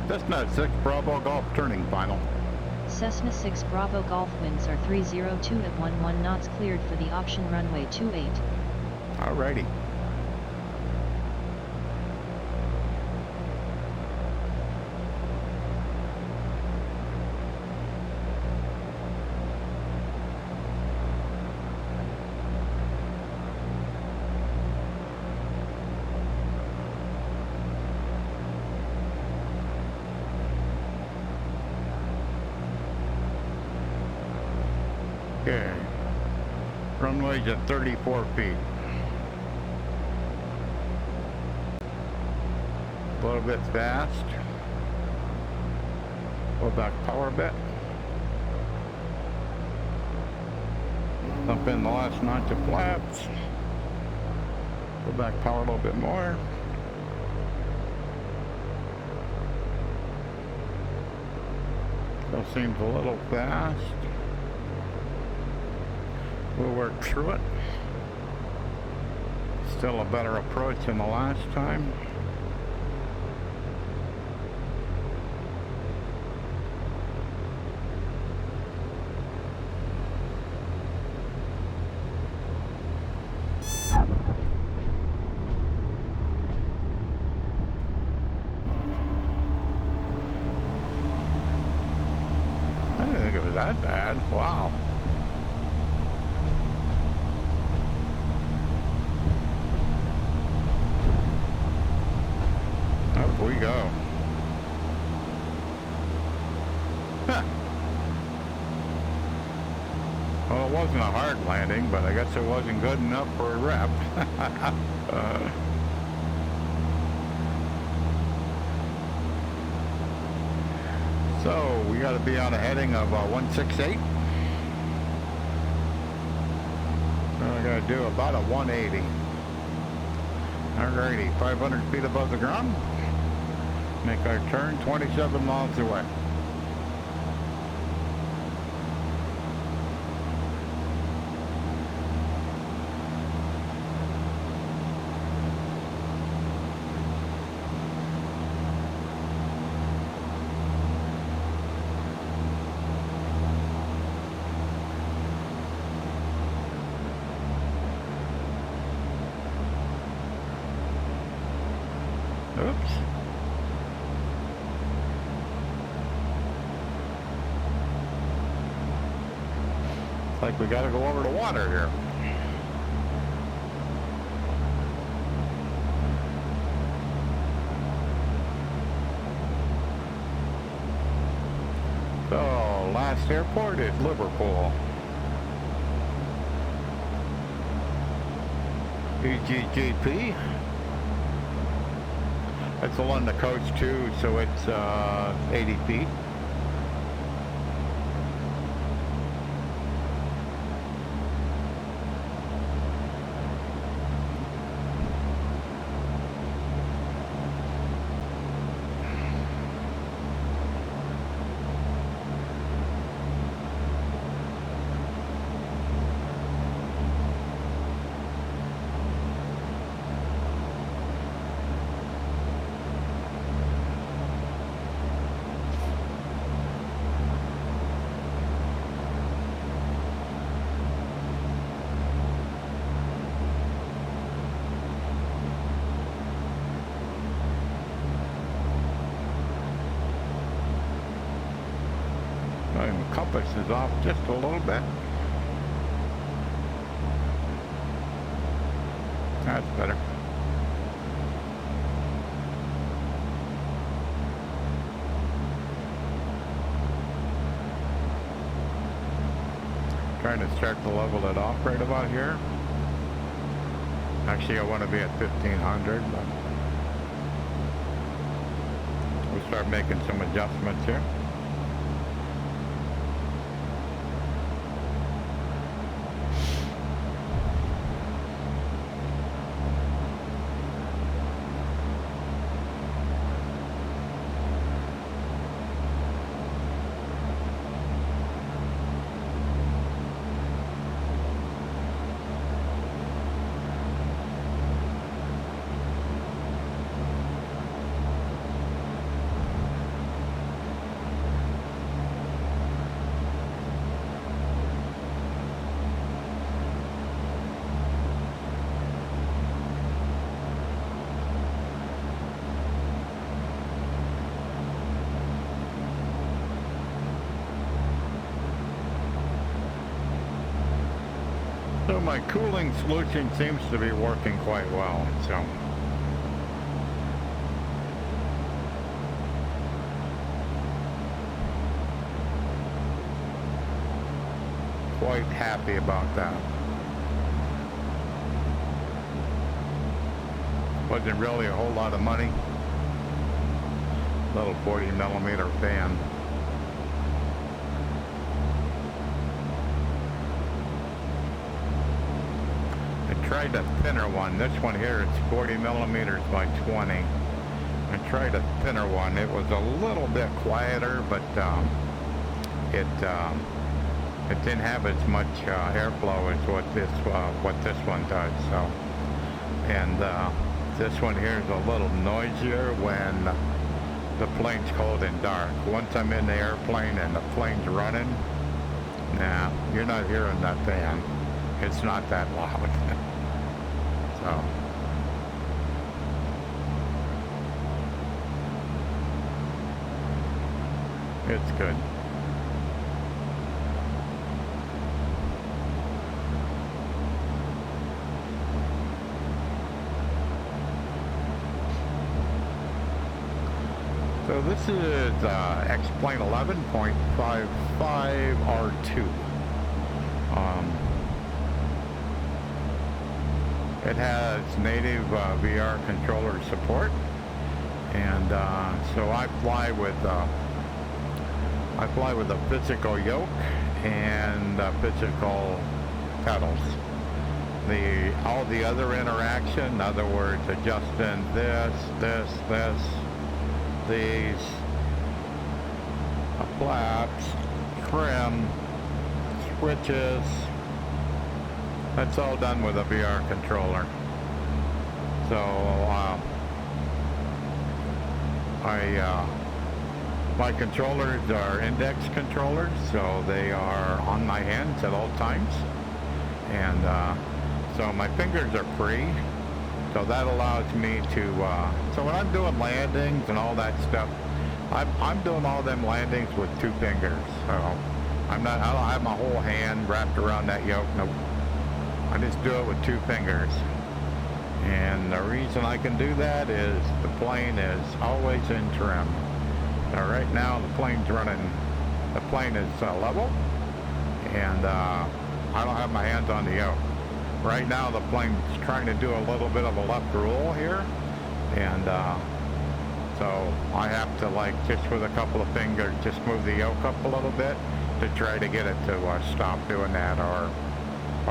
Cessna 6 Bravo Golf turning final. Cessna 6 Bravo Golf, winds are 302 at 11 knots, cleared for the option runway 28. Alrighty. Okay, runway's at 34 feet. A little bit fast. Pull back power a bit. Dump in the last notch of flaps. Pull back power a little bit more. Still seems a little fast. We'll work through it. Still a better approach than the last time. I didn't think it was that bad. Wow. Up we go. Huh. Well, it wasn't a hard landing, but I guess it wasn't good enough for a rep. So we got to be on a heading of 168. I got to do about a 180. Alrighty, 500 feet above the ground. Make our turn, 27 miles away. Oops. It's like we gotta go over the water here. So, last airport is Liverpool. EGGP. It's along the coast too, so it's 80 feet. And the compass is off just a little bit. That's better. Trying to start to level it off right about here. Actually, I want to be at 1500, but we'll start making some adjustments here. So my cooling solution seems to be working quite well, so. Quite happy about that. Wasn't really a whole lot of money. Little 40mm fan. I tried a thinner one. This one here, it's 40mm by 20. I tried a thinner one. It was a little bit quieter, but it didn't have as much airflow as what this one does. So, and this one here is a little noisier when the plane's cold and dark. Once I'm in the airplane and the plane's running, nah, you're not hearing that fan. It's not that loud. So. It's good. So this is X-Plane 11.55 R2. It has native VR controller support, and so I fly with a physical yoke and physical pedals. All the other interaction, in other words, adjusting these flaps, trim, switches, that's all done with a VR controller. So my controllers are index controllers, so they are on my hands at all times, and so my fingers are free, so that allows me to so when I'm doing landings and all that stuff, I'm doing all them landings with 2 fingers. So I don't have my whole hand wrapped around that yoke. Nope, I just do it with 2 fingers. And the reason I can do that is the plane is always in trim. Now right now the plane's running, the plane is level, and I don't have my hands on the yoke. Right now the plane's trying to do a little bit of a left roll here, and so I have to, like, just with a couple of fingers, just move the yoke up a little bit to try to get it to stop doing that, or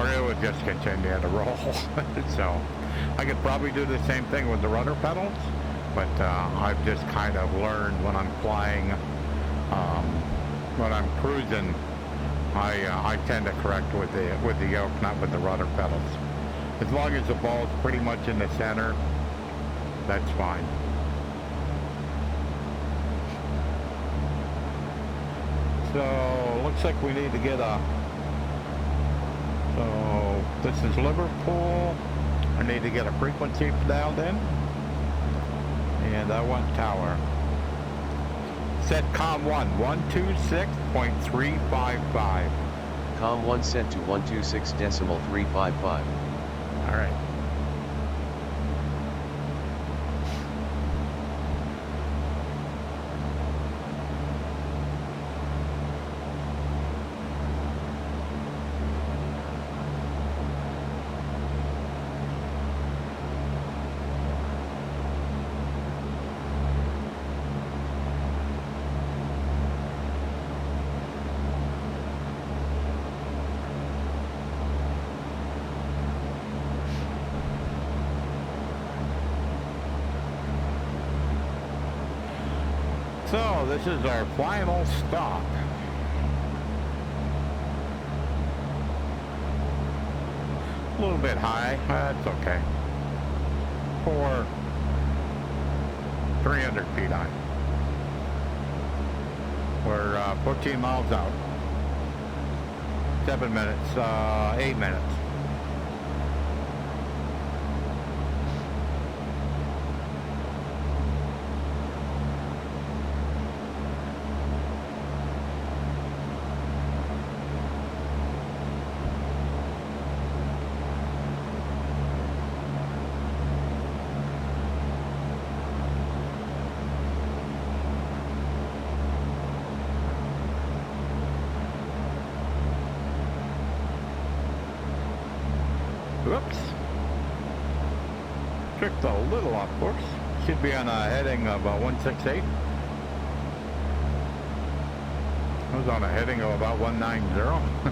it would just continue to roll. So I could probably do the same thing with the rudder pedals, but I've just kind of learned when I'm flying, when I'm cruising, I tend to correct with the yoke, not with the rudder pedals. As long as the ball's pretty much in the center, that's fine. So looks like we need to get a. So this is Liverpool. I need to get a frequency dialed in, and I want tower. Set COM 1, 126.355. COM 1 set to 126.355. Alright. So this is our final stop. A little bit high, that's okay. For 300 feet high. We're 14 miles out. 7 minutes, 8 minutes. Whoops. Tricked a little off course. Should be on a heading of 168. I was on a heading of about 190.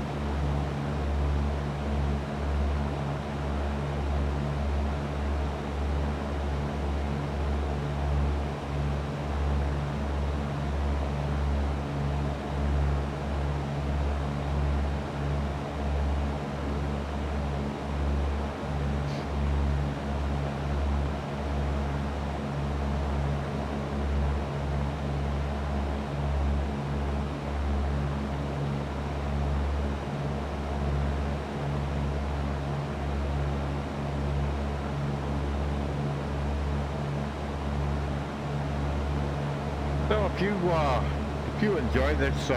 if you enjoy this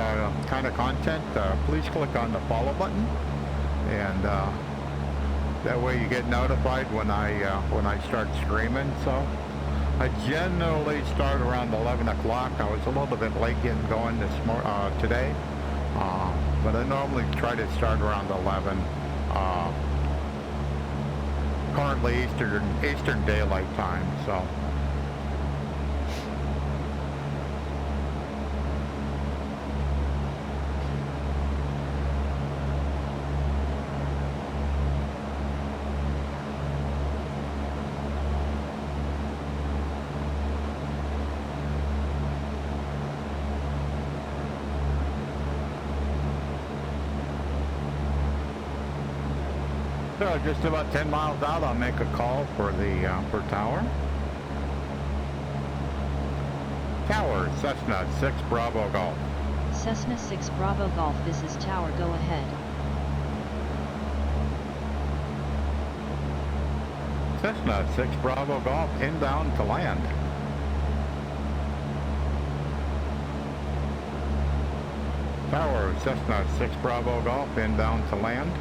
kind of content, please click on the follow button, and that way you get notified when I start streaming. So I generally start around 11 o'clock. I was a little bit late getting going today, but I normally try to start around 11. Currently Eastern Daylight Time, so. So just about 10 miles out, I'll make a call for the for tower. Tower, Cessna 6 Bravo Golf. Cessna 6 Bravo Golf, this is tower, go ahead. Cessna 6 Bravo Golf, inbound to land. Tower, Cessna 6 Bravo Golf, inbound to land.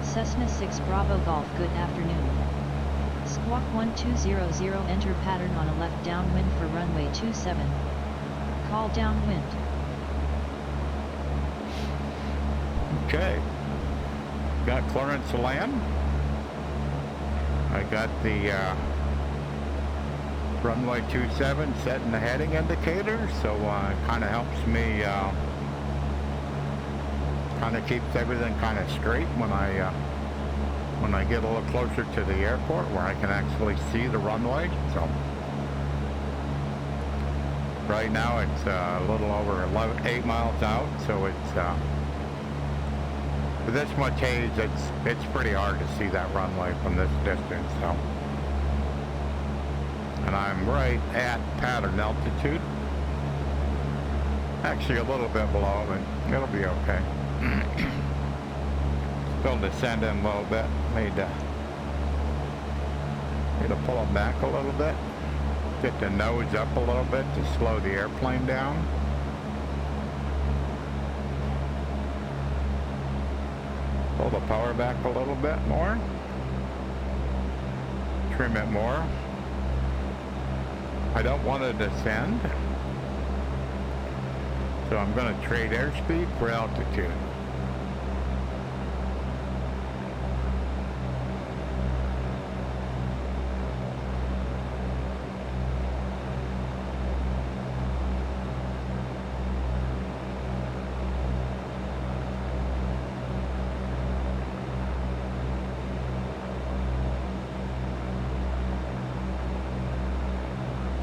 Cessna 6 Bravo Golf, good afternoon. Squawk 1200, enter pattern on a left downwind for runway 27. Call downwind. Okay. Got clearance to land. I got the runway 27 setting the heading indicator, so it kind of helps me, kind of keeps everything kind of straight when I get a little closer to the airport where I can actually see the runway. So right now it's a little over 8 miles out, so it's with this much haze, it's pretty hard to see that runway from this distance. So, and I'm right at pattern altitude, actually a little bit below, but it'll be okay. Still descending a little bit. Need to pull it back a little bit. Get the nose up a little bit to slow the airplane down. Pull the power back a little bit more. Trim it more. I don't want to descend, so I'm going to trade airspeed for altitude.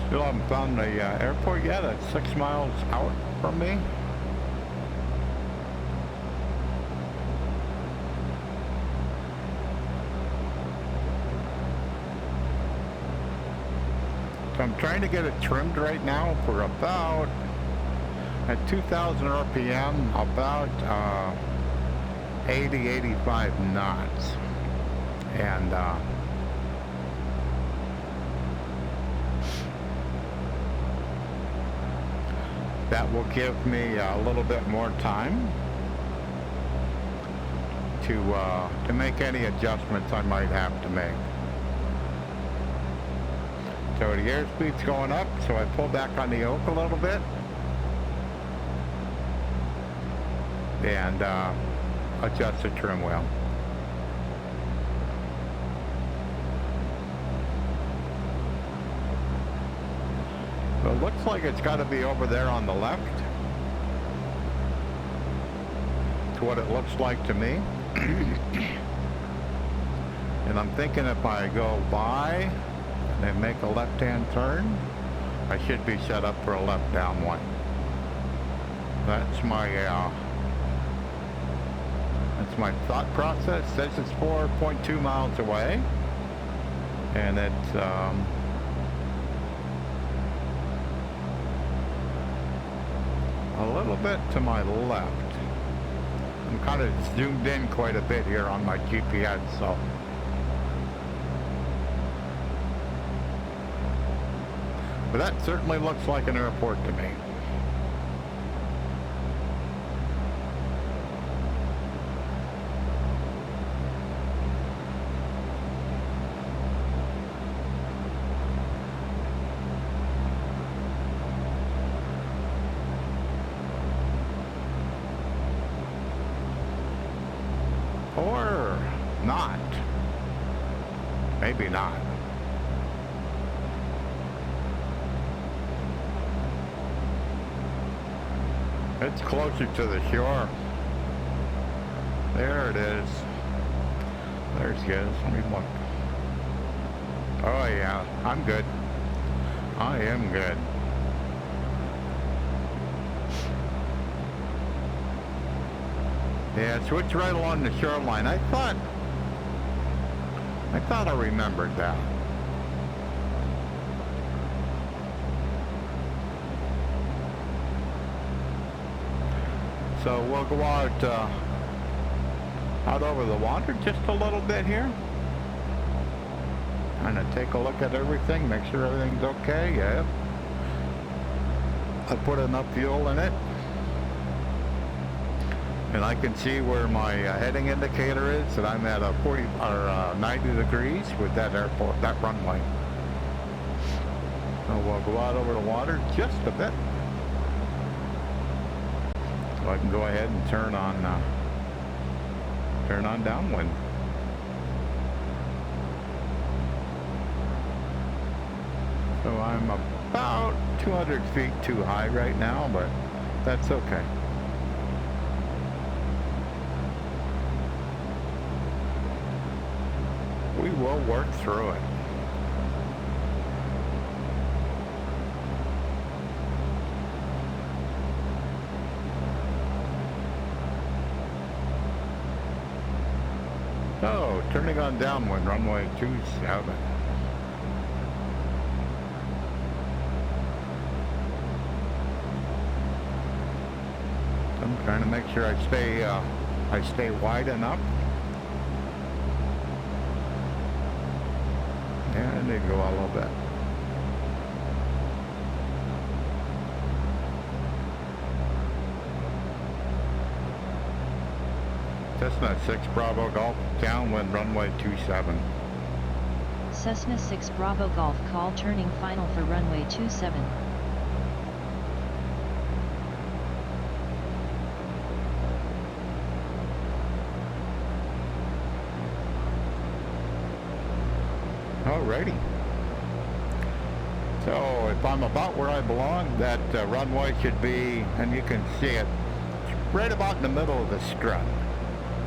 Still haven't found the airport yet. It's 6 miles out from me. So I'm trying to get it trimmed right now for about, at 2,000 RPM, about 80, 85 knots. And that will give me a little bit more time to make any adjustments I might have to make. So the airspeed's going up, so I pull back on the yoke a little bit and adjust the trim wheel. So it looks like it's got to be over there on the left. To what it looks like to me. And I'm thinking if I go by and then make a left-hand turn, I should be set up for a left downwind. That's my thought process. This is 4.2 miles away, and it's a little bit to my left. I'm kind of zoomed in quite a bit here on my GPS, so But that certainly looks like an airport to me. Or not. Maybe not. It's closer to the shore. There it is. There's good. Let me look. Oh yeah, I'm good. I am good. Yeah, switch right along the shoreline. I thought I remembered that. So we'll go out over the water just a little bit here. Kind of take a look at everything, make sure everything's okay. Yeah. I put enough fuel in it. And I can see where my heading indicator is, that I'm at a 90 degrees with that airport, that runway. So we'll go out over the water just a bit. So I can go ahead and turn on downwind. So I'm about 200 feet too high right now, but that's okay. We will work through it. So, turning on downwind, runway 27. I'm trying to make sure I stay wide enough. Yeah, I need to go out a little bit. Cessna 6 Bravo Golf, downwind runway 27. Cessna 6 Bravo Golf, call turning final for runway 27. Alrighty. So if I'm about where I belong, that runway should be, and you can see it, right about in the middle of the strut.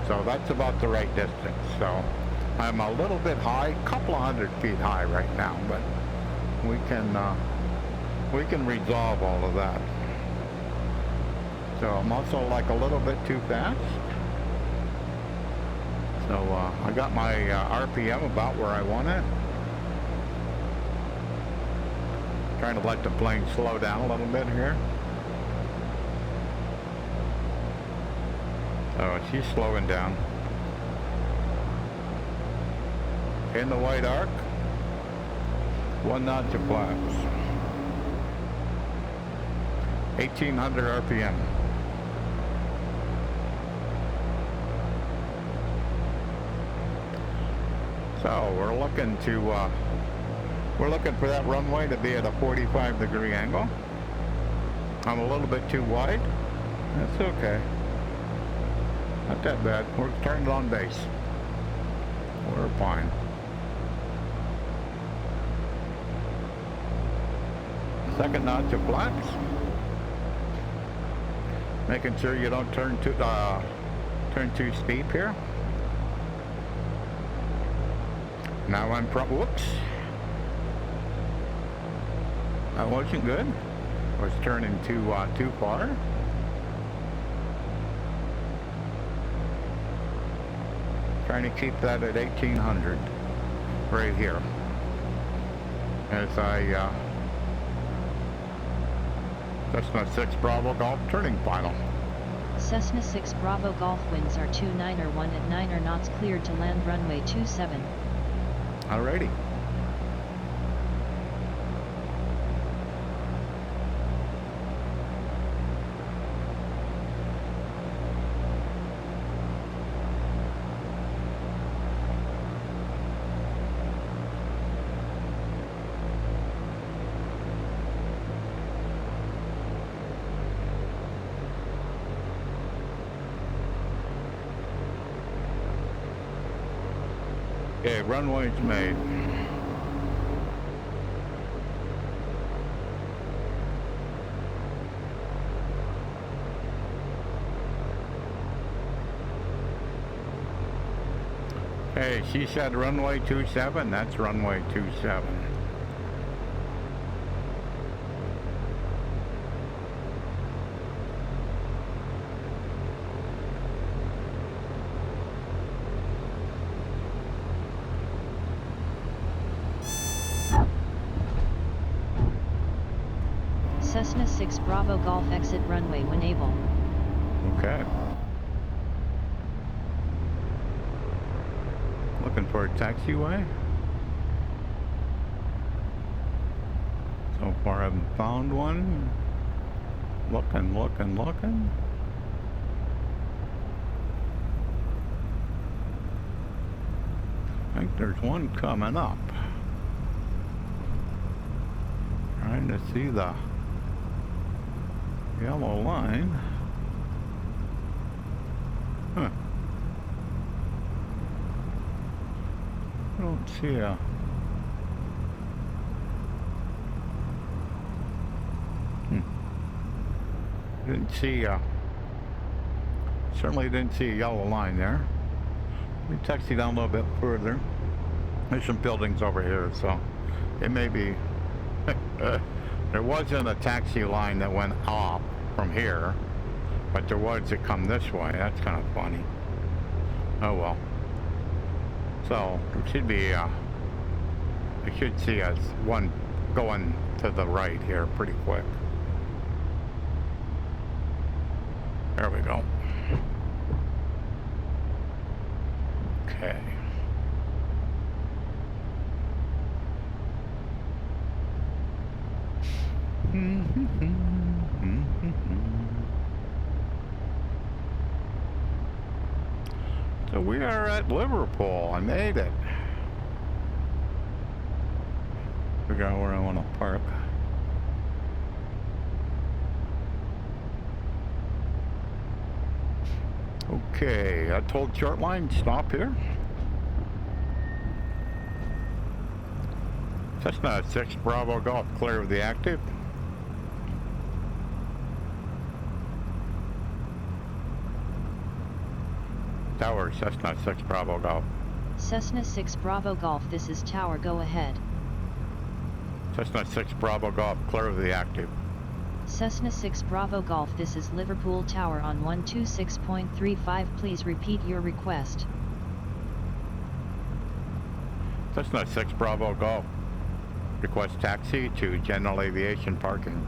So that's about the right distance. So I'm a little bit high, a couple of 100 feet high right now, but we can resolve all of that. So I'm also like a little bit too fast. So I got my RPM about where I want it. Trying to let the plane slow down a little bit here. So she's slowing down. In the white arc, 1 knot to flaps. 1800 RPM. So we're looking for that runway to be at a 45-degree angle. I'm a little bit too wide. That's okay. Not that bad. We're turned on base. We're fine. Second notch of flaps. Making sure you don't turn too steep here. Now I'm whoops. That wasn't good. I was turning too far. Trying to keep that at 1800 right here as I Cessna 6 Bravo Golf turning final. Cessna 6 Bravo Golf winds are 291 at 9 knots, cleared to land runway 27. Alrighty. Okay, runway's made. Hey, she said runway 27, that's runway 27. Cessna 6 Bravo Golf exit runway when able. Okay. Looking for a taxiway. So far I haven't found one. Looking. I think there's one coming up. Trying to see the yellow line. Huh. I don't see a... Didn't see a... Certainly didn't see a yellow line there. Let me taxi down a little bit further. There's some buildings over here, so it may be... there wasn't a taxi line that went off from here, but there was to come this way. That's kind of funny. Oh well. So there should be I should see us one going to the right here pretty quick. There we go. Okay. So we are at Liverpool. I made it. Figure out where I want to park. Okay, I told Shortline stop here. Cessna 6 Bravo Golf clear of the active. Tower, Cessna 6 Bravo Golf. Cessna 6 Bravo Golf, this is Tower, go ahead. Cessna 6 Bravo Golf, clear of the active. Cessna 6 Bravo Golf, this is Liverpool Tower on 126.35, please repeat your request. Cessna 6 Bravo Golf, request taxi to general aviation parking.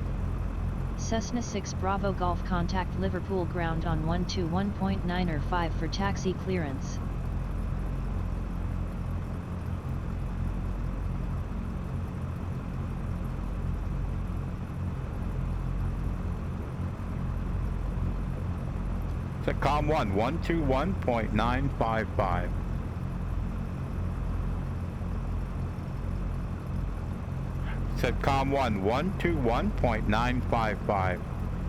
Cessna 6 Bravo Golf, contact Liverpool ground on 121.9 for taxi clearance. Secom 1, 121.955. Setcom 1, 121.955.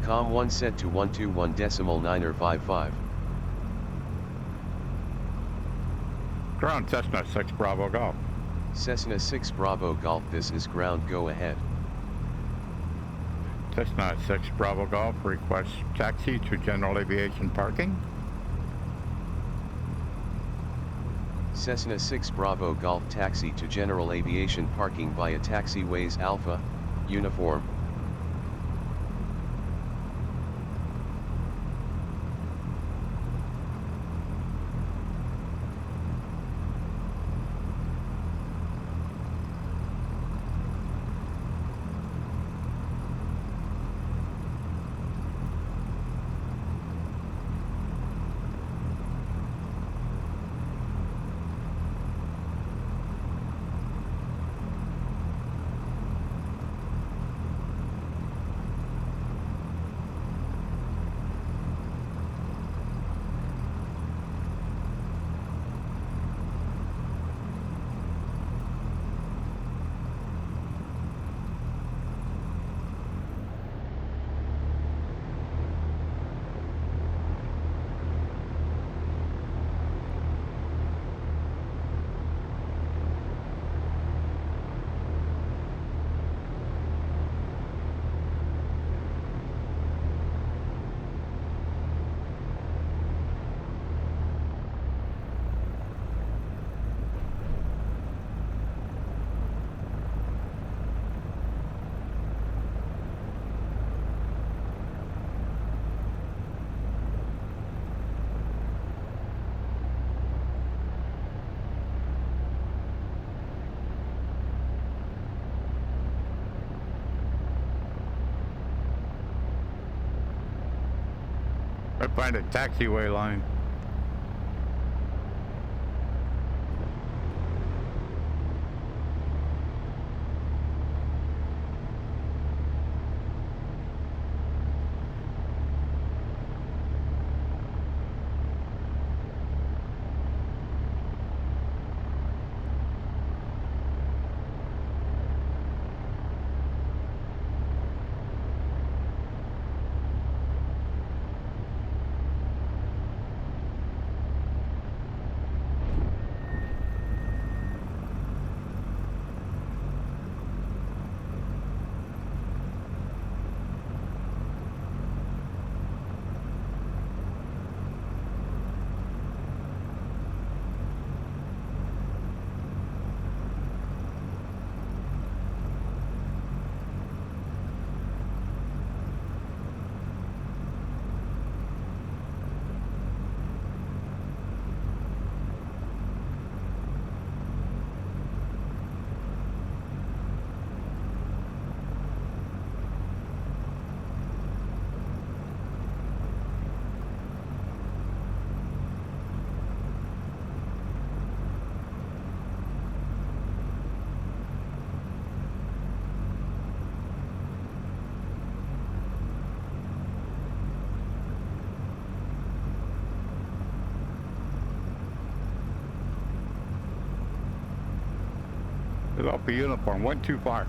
Com 1 set to 121.955. Ground Cessna 6 Bravo Golf. Cessna 6 Bravo Golf, this is ground, go ahead. Cessna 6 Bravo Golf requests taxi to general aviation parking. Cessna 6 Bravo Golf, taxi to general aviation parking via taxiways Alpha, uniform. find a taxiway line. Up a uniform, went too far.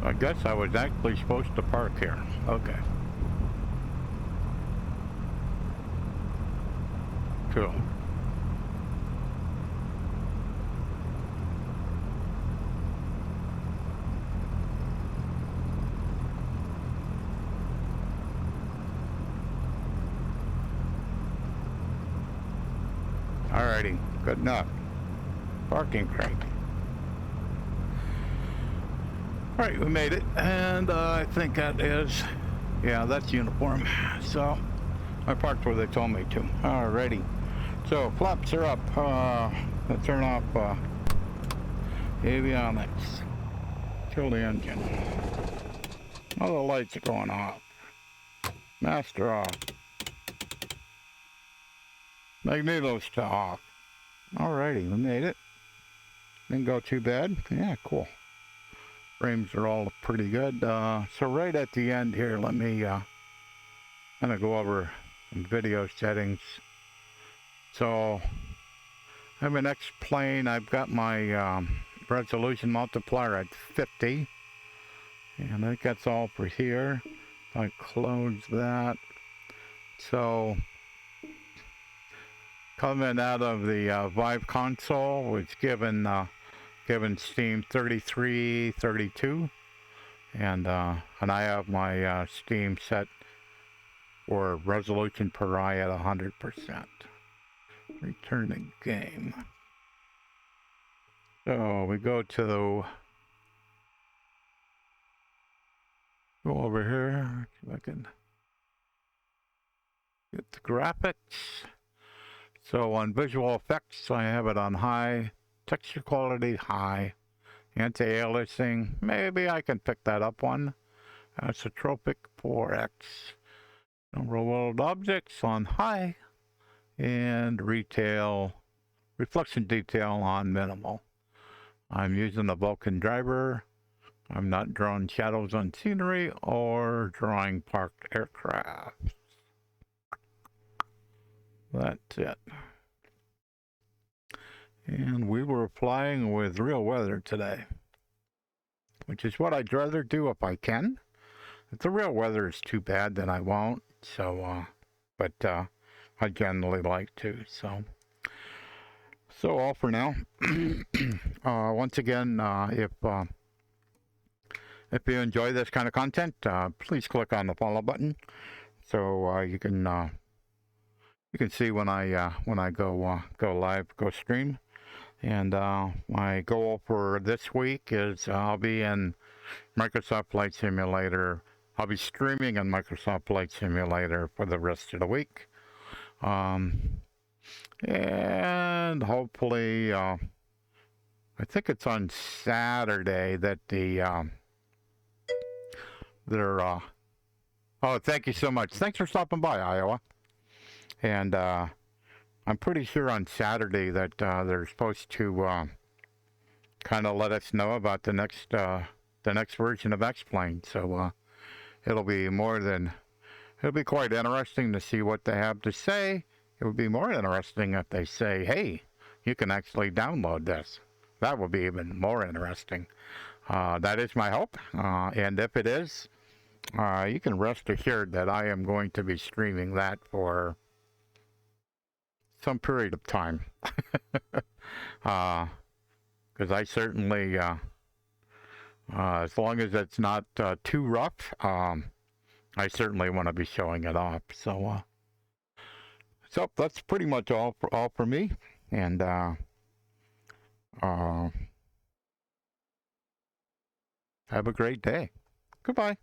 I guess I was actually supposed to park here. Okay. Cool. Alrighty, good enough. Parking crate. Alright, we made it, and I think that is, yeah, that's uniform. So, I parked where they told me to. Alrighty. So, flaps are up. Let's turn off avionics. Kill the engine. All the lights are going off. Master off. Magnetos to off. Alrighty, we made it. Didn't go too bad. Yeah, cool. Frames are all pretty good. So right at the end here, let me kind of go over some video settings. So I have an X-plane. I've got my resolution multiplier at 50. And I think that's all for here. I close that. So coming out of the Vive console, it's given Steam 3332, and I have my Steam set for resolution per eye at 100%. Return the game. So we go to go over here. See if I can get the graphics. So on visual effects, I have it on high. Texture quality high. Anti-aliasing, maybe I can pick that up one. Isotropic 4x. Real world objects on high. And retail reflection detail on minimal. I'm using a Vulkan driver. I'm not drawing shadows on scenery or drawing parked aircraft. That's it. And we were flying with real weather today, which is what I'd rather do if I can. If the real weather is too bad, then I won't. So, but I generally like to. So all for now. Once again, if you enjoy this kind of content, please click on the follow button. So you can see when I go live, go stream. And my goal for this week is I'll be in Microsoft Flight Simulator. I'll be streaming on Microsoft Flight Simulator for the rest of the week. And hopefully, I think it's on Saturday that oh, thank you so much. Thanks for stopping by, Iowa. And I'm pretty sure on Saturday that they're supposed to kind of let us know about the next version of X-Plane. So it'll be quite interesting to see what they have to say. It would be more interesting if they say, hey, you can actually download this. That would be even more interesting. That is my hope. And if it is, you can rest assured that I am going to be streaming that for some period of time. Because I certainly, as long as it's not too rough, I certainly want to be showing it off. So that's pretty much all for me. And have a great day. Goodbye.